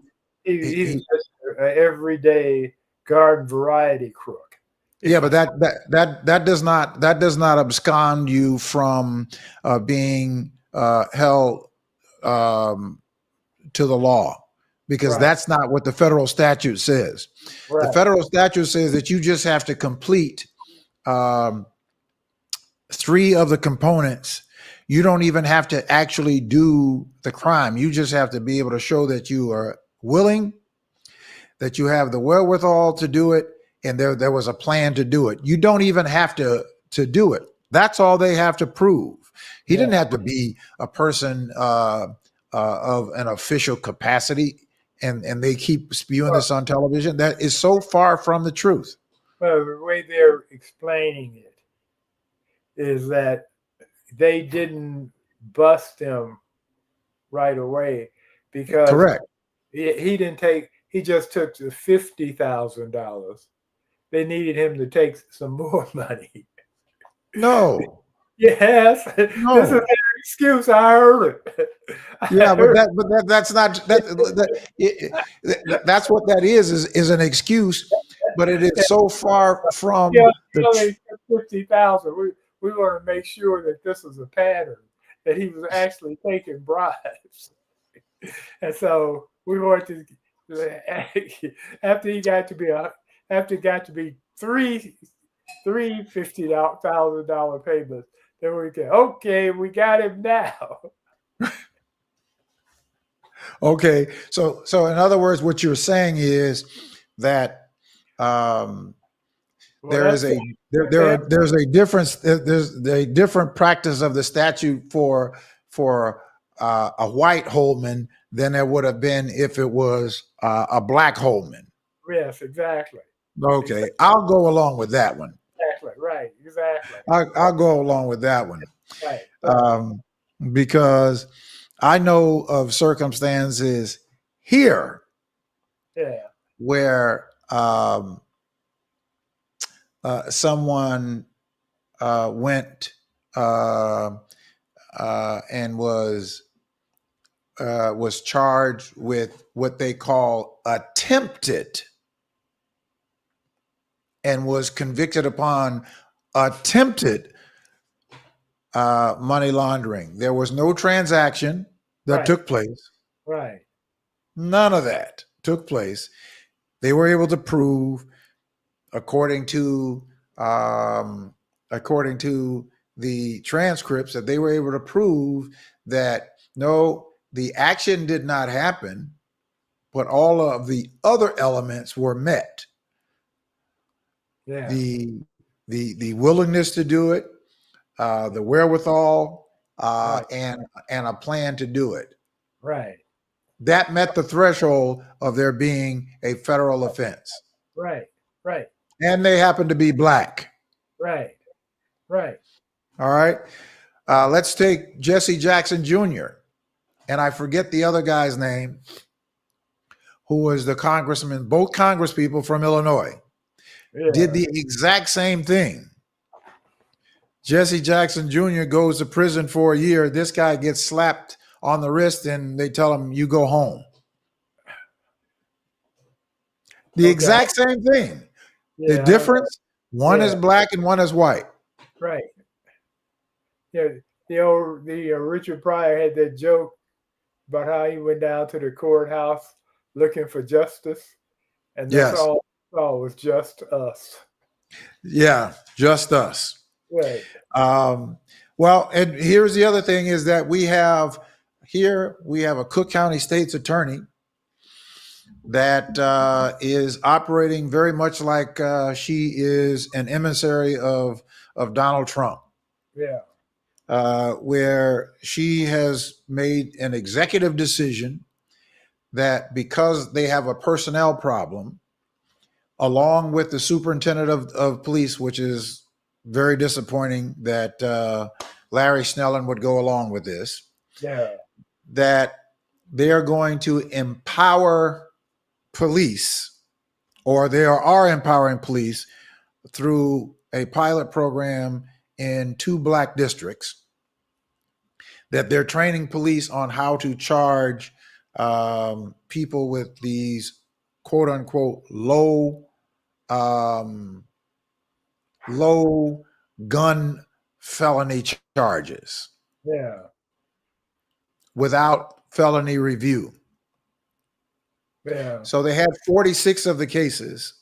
He's just an everyday garden variety crook. Yeah, but that does not abscond you from being held to the law, because Right. that's not what the federal statute says. Right. The federal statute says that you just have to complete 3 of the components. You don't even have to actually do the crime. You just have to be able to show that you are willing, that you have the wherewithal to do it, and there was a plan to do it. You don't even have to do it. That's all they have to prove. He didn't have to be a person of an official capacity, and they keep spewing this on television. That is so far from the truth. Well, the way they're explaining it is that they didn't bust him right away because Correct. he didn't take. He just took the $50,000. They needed him to take some more money. No. Yes, No. this is their excuse. I heard it. Yeah, but that's not that's what that is an excuse, but it is so far from the 50,000. We want to make sure that this is a pattern, that he was actually taking bribes, and so we want to. After it got to be three $50,000 payments, then we can, okay, we got him now. Okay, so in other words, what you're saying is that there's a difference. There's a different practice of the statute for a white Holman than there would have been if it was a black Holman. Yes, exactly. Okay, Exactly. I'll go along with that one. Exactly. Right. Exactly. I'll go along with that one. Right. Because I know of circumstances here where someone went and was charged with what they call attempted, and was convicted upon attempted money laundering. There was no transaction that took place. Right. None of that took place. They were able to prove, according to the transcripts, that they were able to prove that no, the action did not happen, but all of the other elements were met. Yeah. The willingness to do it, the wherewithal, Right. and a plan to do it. Right. That met the threshold of there being a federal offense. Right. Right. And they happen to be black. Right. Right. All right. Let's take Jesse Jackson Jr. And I forget the other guy's name, who was the congressman, both congresspeople from Illinois, did the exact same thing. Jesse Jackson Jr. goes to prison for a year. This guy gets slapped on the wrist and they tell him, you go home. The exact same thing. Yeah, the difference, one is black and one is white. Right. Yeah. The Richard Pryor had that joke about how he went down to the courthouse looking for justice, and that's all was just us. Yeah, just us. Right. Well, and here's the other thing is that we have a Cook County State's attorney that is operating very much like she is an emissary of Donald Trump. Yeah. Where she has made an executive decision that because they have a personnel problem, along with the superintendent of police, which is very disappointing that Larry Snellen would go along with this, that they are going to empower police, or they are empowering police through a pilot program in 2 black districts, that they're training police on how to charge people with these quote unquote um, low gun felony charges Yeah. without felony review. Yeah. So they had 46 of the cases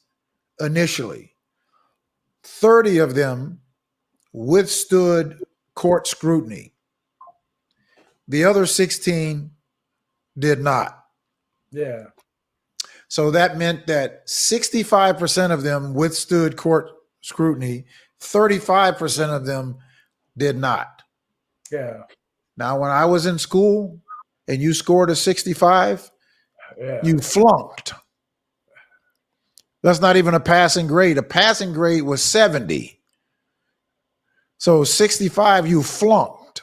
initially. 30 of them withstood court scrutiny. The other 16 did not. Yeah. So that meant that 65% of them withstood court scrutiny, 35% of them did not. Yeah. Now, when I was in school and you scored a 65, Yeah. you flunked. That's not even a passing grade. A passing grade was 70. So 65, you flunked.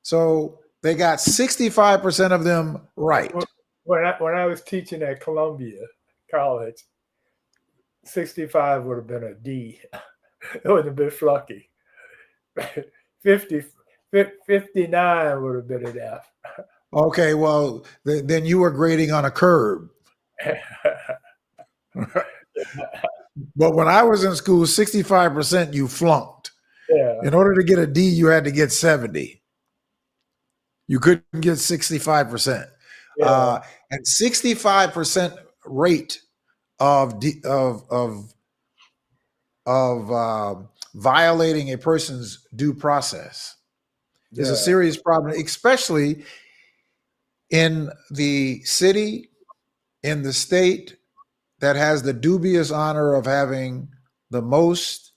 So they got 65% of them right. When I was teaching at Columbia College, 65 would have been a D. It would have been fluky. 59 would have been an F. Okay, well, then you were grading on a curve. But when I was in school, 65% you flunked. Yeah. In order to get a D, you had to get 70. You couldn't get 65%. Yeah. And 65% rate of violating a person's due process is a serious problem, especially in the city, in the state that has the dubious honor of having the most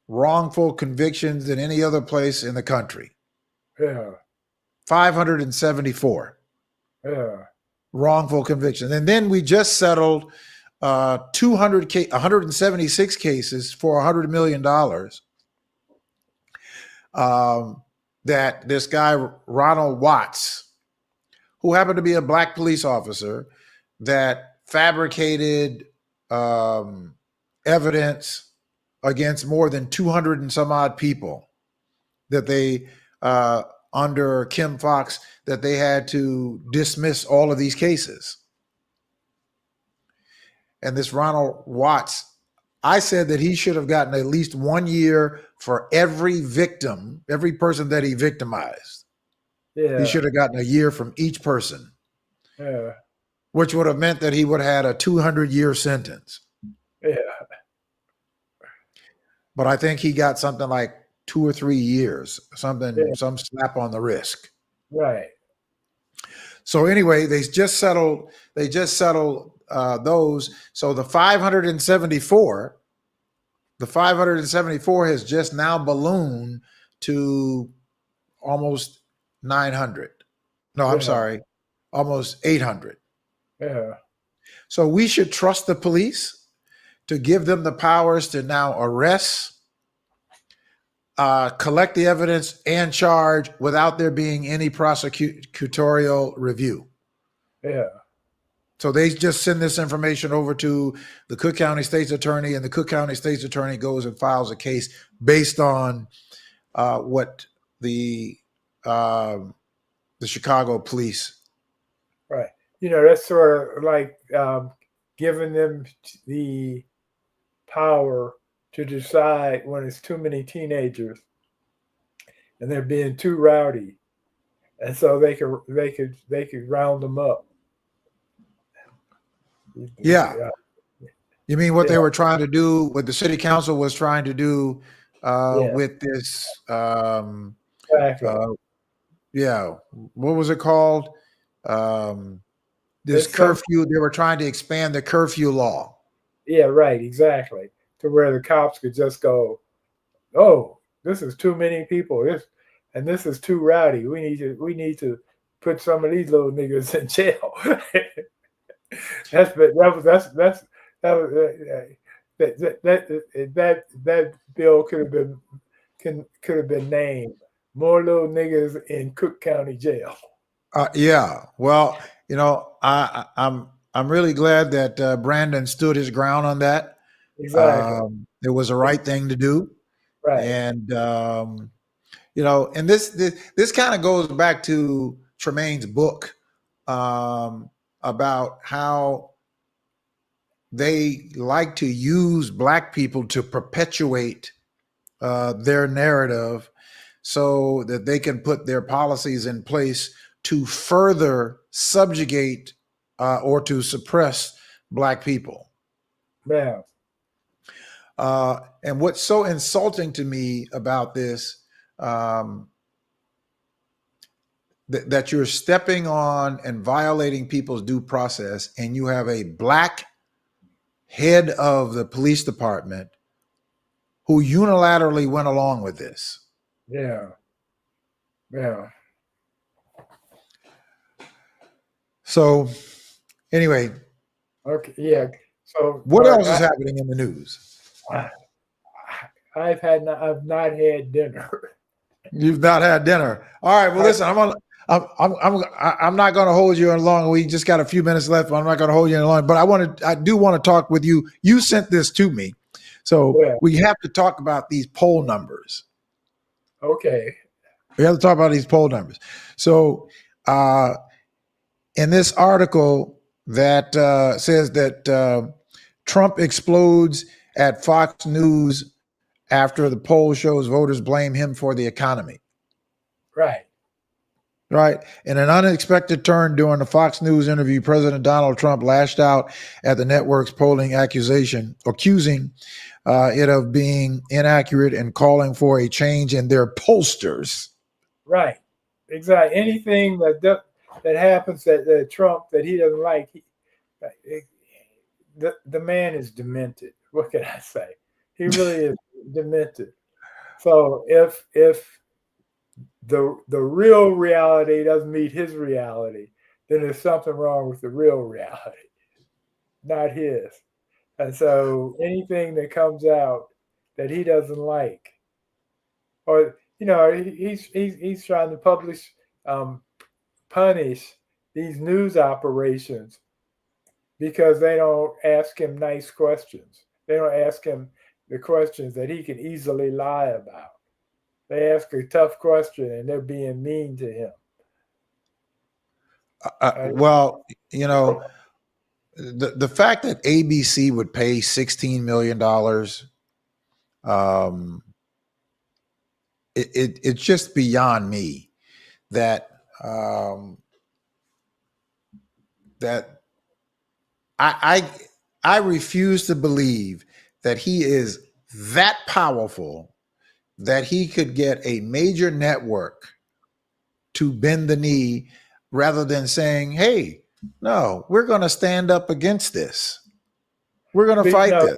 wrongful convictions than any other place in the country. Yeah. 574. Yeah. Wrongful convictions. And then we just settled 176 cases for $100 million that this guy, Ronald Watts, who happened to be a black police officer, that fabricated evidence against more than 200 and some odd people that they, under Kim Foxx, that they had to dismiss all of these cases. And this Ronald Watts, I said that he should have gotten at least 1 year for every victim, every person that he victimized. Yeah. He should have gotten a year from each person. Yeah. Which would have meant that he would have had a 200-year sentence. Yeah. But I think he got something like 2 or 3 years, something, some slap on the wrist. Right. So anyway, they just settled those. So the 574 has just now ballooned to almost 900. No, I'm sorry, almost 800. Yeah. So we should trust the police to give them the powers to now arrest, collect the evidence, and charge without there being any prosecutorial review. Yeah. So they just send this information over to the Cook County State's Attorney, and the Cook County State's Attorney goes and files a case based on what the Chicago police. Right. You know, that's sort of like giving them the power to decide when it's too many teenagers and they're being too rowdy, and so they could round them up. Yeah. You mean what they were trying to do, what the city council was trying to do with this? Exactly. What was it called? This curfew. They were trying to expand the curfew law. Yeah, right. Exactly. To where the cops could just go, "Oh, this is too many people. This is too rowdy. We need to put some of these little niggas in jail." That bill could have been named "More Little Niggas in Cook County Jail." Yeah. Well, you know, I'm really glad that Brandon stood his ground on that. Exactly. It was the right thing to do. Right. And you know, and this kind of goes back to Trymain's book about how they like to use Black people to perpetuate their narrative so that they can put their policies in place to further subjugate or to suppress Black people. Yeah. And what's so insulting to me about this, that you're stepping on and violating people's due process, and you have a Black head of the police department who unilaterally went along with this. Yeah. Yeah. So anyway, Okay. Yeah. So what Mark, else is happening in the news? I've not had dinner. You've not had dinner. All right. Well, listen, I'm not going to hold you any long. We just got a few minutes left. I'm not going to hold you any long. But I do want to talk with you. You sent this to me, so we have to talk about these poll numbers. Okay. We have to talk about these poll numbers. So, in this article that says that Trump explodes at Fox News after the poll shows voters blame him for the economy. Right. Right. In an unexpected turn during the Fox News interview, President Donald Trump lashed out at the network's polling accusing it of being inaccurate and calling for a change in their pollsters. Right. Exactly. Anything that happens that Trump that he doesn't like, the man is demented. What can I say? He really is demented. So if the real reality doesn't meet his reality, then there's something wrong with the real reality, not his. And so anything that comes out that he doesn't like, or he's trying to punish these news operations because they don't ask him nice questions. They don't ask him the questions that he can easily lie about. They ask a tough question and they're being mean to him. Well, the fact that ABC would pay $16 million, it's just beyond me that that I refuse to believe that he is that powerful that he could get a major network to bend the knee rather than saying, hey, no, we're going to stand up against this. We're going to fight this.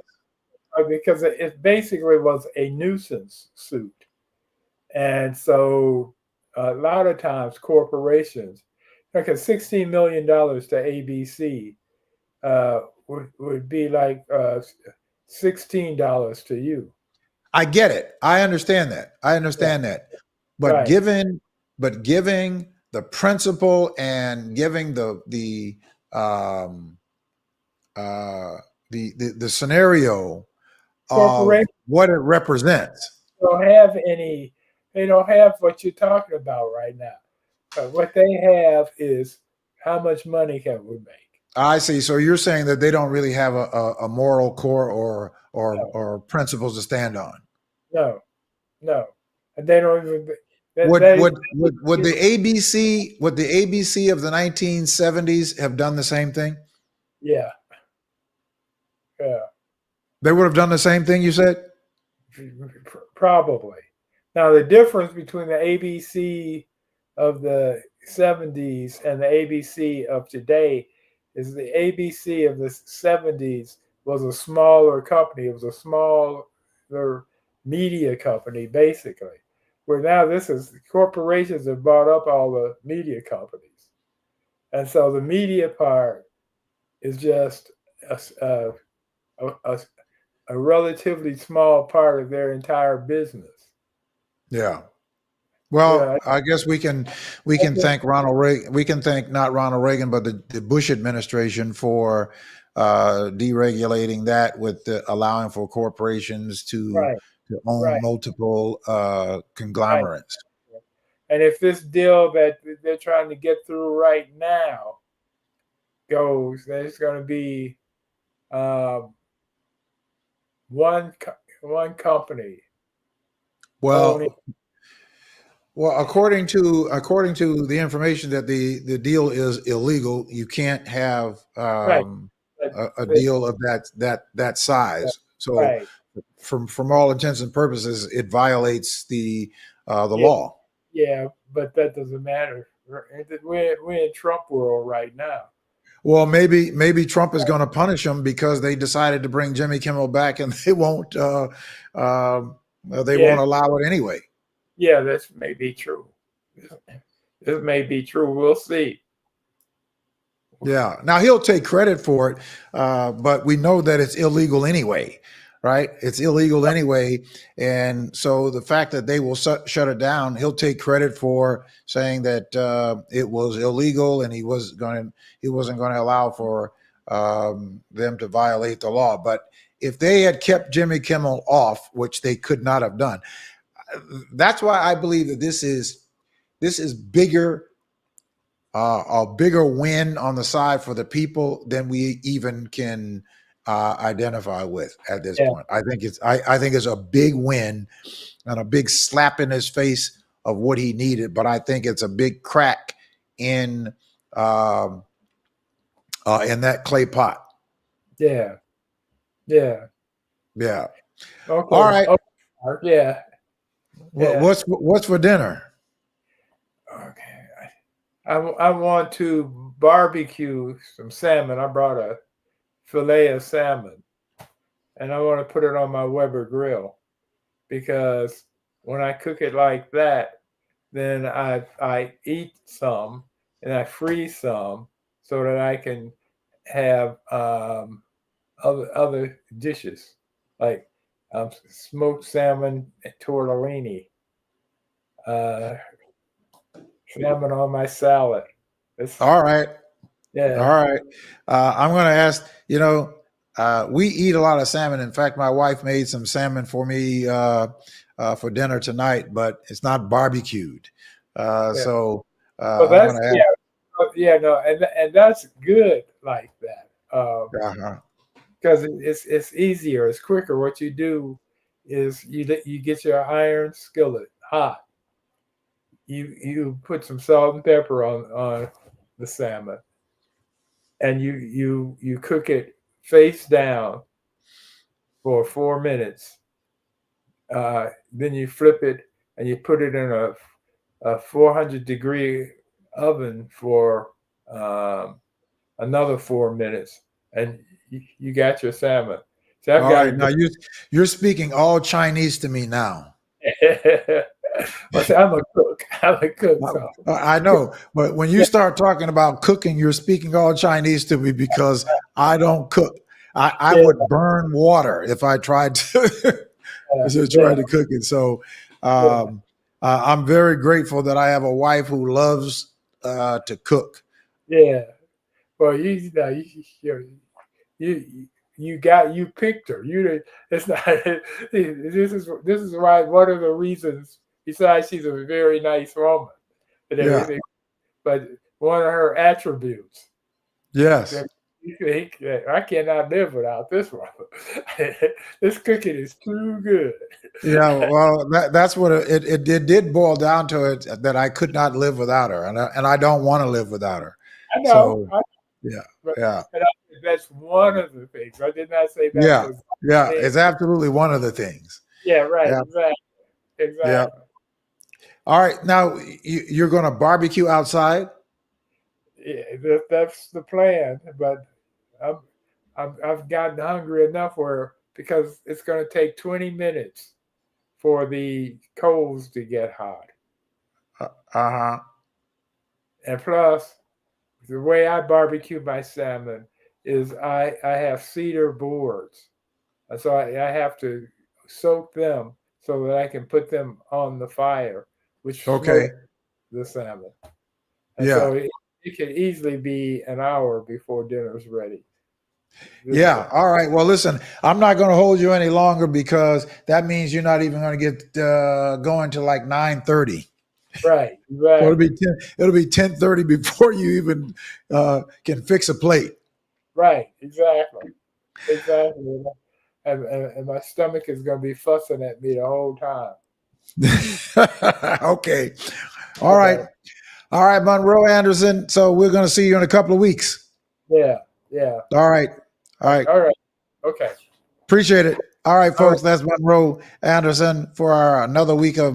Because it basically was a nuisance suit. And so a lot of times corporations, like $16 million to ABC would be like $16 to you. I get it. I understand that. That. But right. giving the principle and giving the scenario of what it represents. They don't have what you're talking about right now. What they have is how much money can we make. I see. So you're saying that they don't really have a moral core or principles to stand on. No, and they don't even. Would the ABC of the 1970s have done the same thing? Yeah. They would have done the same thing, you said? Probably. Now the difference between the ABC of the 70s and the ABC of today is the ABC of the 70s was a smaller company. It was a smaller media company, basically. Where now corporations have bought up all the media companies. And so the media part is just a relatively small part of their entire business. Yeah. Well, I guess we can thank Ronald Reagan. We can thank not Ronald Reagan, but the Bush administration for deregulating that with allowing for corporations to own multiple conglomerates. And if this deal that they're trying to get through right now goes, there's going to be one company owning. Well, according to the information that the deal is illegal, you can't have Right. a deal of that size. So, Right. from all intents and purposes, it violates the Yeah. law. Yeah, but that doesn't matter. We're in Trump world right now. Well, maybe Trump is going to punish them because they decided to bring Jimmy Kimmel back, and they won't won't allow it anyway. Yeah, this may be true. This may be true. We'll see. Yeah. Now he'll take credit for it, but we know that it's illegal anyway, right? It's illegal anyway, and so the fact that they will shut it down, he'll take credit for saying that it was illegal, and he wasn't going to allow for them to violate the law. But if they had kept Jimmy Kimmel off, which they could not have done, that's why I believe that this is bigger. A bigger win on the side for the people than we even can identify with at this point. I think it's a big win and a big slap in his face of what he needed, but I think it's a big crack in that clay pot. Yeah. Okay. All right. Okay. Yeah. What's for dinner? Okay. I want to barbecue some salmon. I brought a fillet of salmon, and I want to put it on my Weber grill, because when I cook it like that, then I eat some and I freeze some so that I can have other dishes like smoked salmon tortellini. Salmon on my salad. All right. Yeah. All right. I'm going to ask, we eat a lot of salmon. In fact, my wife made some salmon for me for dinner tonight, but it's not barbecued. So well, I'm going to ask. and that's good like that. Because it's easier, it's quicker. What you do is you get your iron skillet hot. You put some salt and pepper on the salmon, and you cook it face down for 4 minutes. Then you flip it and you put it in a 400-degree oven for another 4 minutes, and you got your salmon. So all right, now you're speaking all Chinese to me now. But I'm a cook. So. I know, but when you start talking about cooking, you're speaking all Chinese to me because I don't cook. I would burn water if I tried to to cook it. So I'm very grateful that I have a wife who loves to cook. Yeah, well, you picked her. It's not. This is why one of the reasons. Besides, she's a very nice woman, but one of her attributes. Yes. I cannot live without this one. This cooking is too good. Yeah, well, that's what it did boil down to, it that I could not live without her, and I don't want to live without her. I know. So, yeah. That's one of the things. I did not say that. Yeah, it's absolutely one of the things. Yeah, right. Yeah. Exactly. Yeah. All right, now you're going to barbecue outside? Yeah, that's the plan. But I've gotten hungry enough because it's going to take 20 minutes for the coals to get hot. And plus, the way I barbecue my salmon is I have cedar boards, and so I have to soak them so that I can put them on the fire, which smokes the salmon. And so it can easily be an hour before dinner's ready. All right. Well, listen, I'm not going to hold you any longer because that means you're not even going to get going to like 9:30. Right. So Right. it'll be 10:30 before you even can fix a plate. Right. Exactly. Exactly. And my stomach is going to be fussing at me the whole time. Okay. All right. Okay. All right, Monroe Anderson. So we're going to see you in a couple of weeks. Yeah. Yeah. All right. All right. All right. Okay. Appreciate it. All right, All folks. That's Monroe Anderson for another week of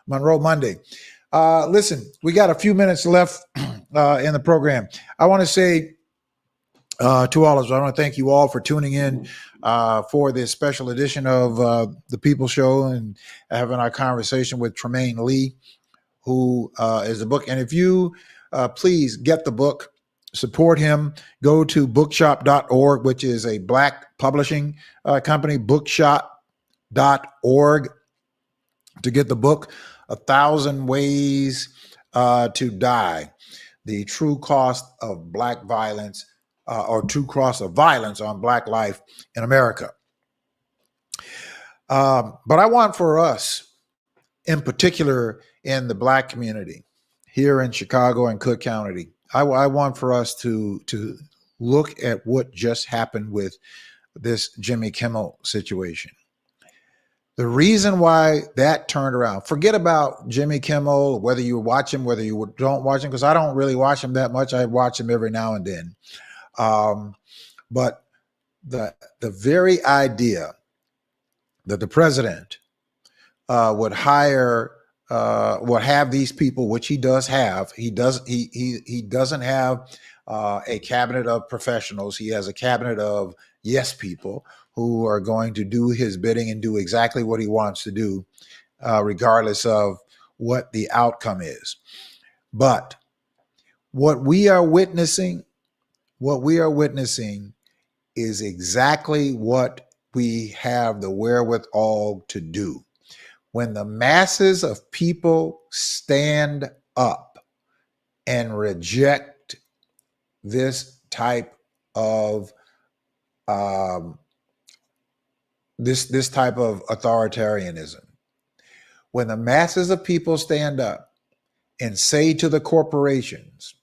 Monroe Monday. Listen, we got a few minutes left in the program. I want to say to all of us, I want to thank you all for tuning in for this special edition of the People Show and having our conversation with Trymaine Lee, who is the book. And if you please get the book, support him, go to bookshop.org, which is a Black publishing company, bookshop.org, to get the book, 1,000 Ways to Die, the true cost of Black violence or true cost of violence on Black life in America. But I want for us, in particular in the Black community here in Chicago and Cook County, I want for us to look at what just happened with this Jimmy Kimmel situation. The reason why that turned around, forget about Jimmy Kimmel, whether you watch him, whether you don't watch him, because I don't really watch him that much. I watch him every now and then. But the very idea that the president would hire, would have these people, which he does have. He doesn't have a cabinet of professionals. He has a cabinet of yes people who are going to do his bidding and do exactly what he wants to do, regardless of what the outcome is. But what we are witnessing is exactly what we have the wherewithal to do. When the masses of people stand up and reject this type of this type of authoritarianism, when the masses of people stand up and say to the corporations,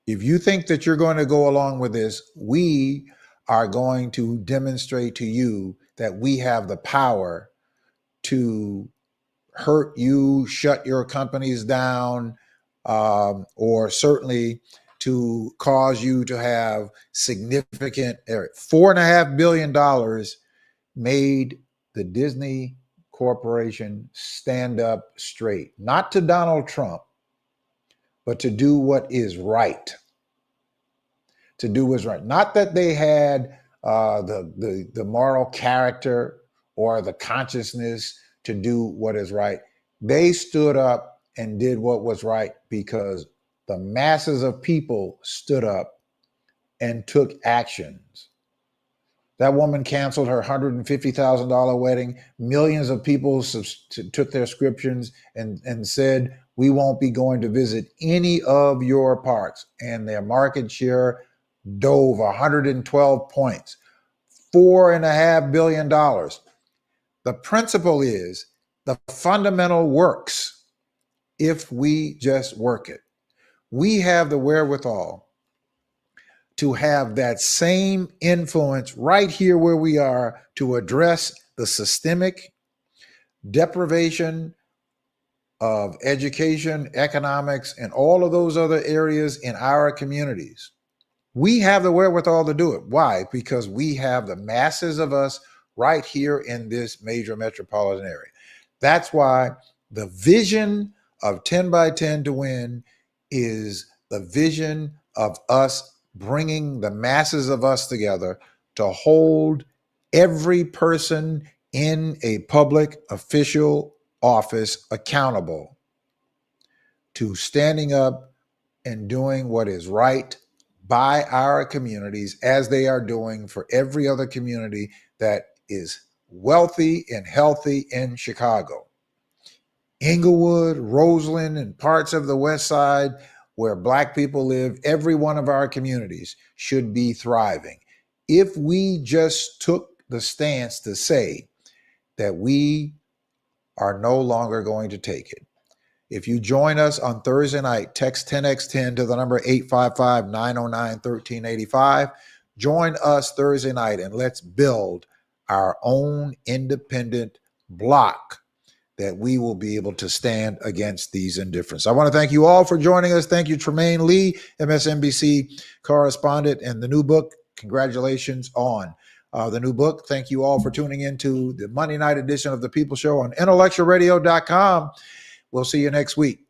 if you think that you're going to go along with this, we are going to demonstrate to you that we have the power to hurt you, shut your companies down, or certainly to cause you to have significant $4.5 billion made the Disney Corporation stand up straight, not to Donald Trump, but to do what is right. To do what's right. Not that they had the moral character or the consciousness to do what is right. They stood up and did what was right because the masses of people stood up and took actions. That woman canceled her $150,000 wedding. Millions of people took their subscriptions and said, we won't be going to visit any of your parks. And their market share dove 112 points, $4.5 billion. The principle is the fundamental works if we just work it. We have the wherewithal to have that same influence right here where we are to address the systemic deprivation of education, economics, and all of those other areas in our communities. We have the wherewithal to do it. Why? Because we have the masses of us right here in this major metropolitan area. That's why the vision of 10 by 10 to win is the vision of us bringing the masses of us together to hold every person in a public official office accountable to standing up and doing what is right by our communities, as they are doing for every other community that is wealthy and healthy in Chicago. Inglewood, Roseland, and parts of the West Side where Black people live, every one of our communities should be thriving. If we just took the stance to say that we are no longer going to take it. If you join us on Thursday night, text 10x10 to the number 855-909-1385. Join us Thursday night and let's build our own independent block that we will be able to stand against these indifferents. I want to thank you all for joining us. Thank you, Trymaine Lee, MSNBC correspondent, and the new book. Congratulations on the new book. Thank you all for tuning into the Monday night edition of The People Show on intellectualradio.com. We'll see you next week.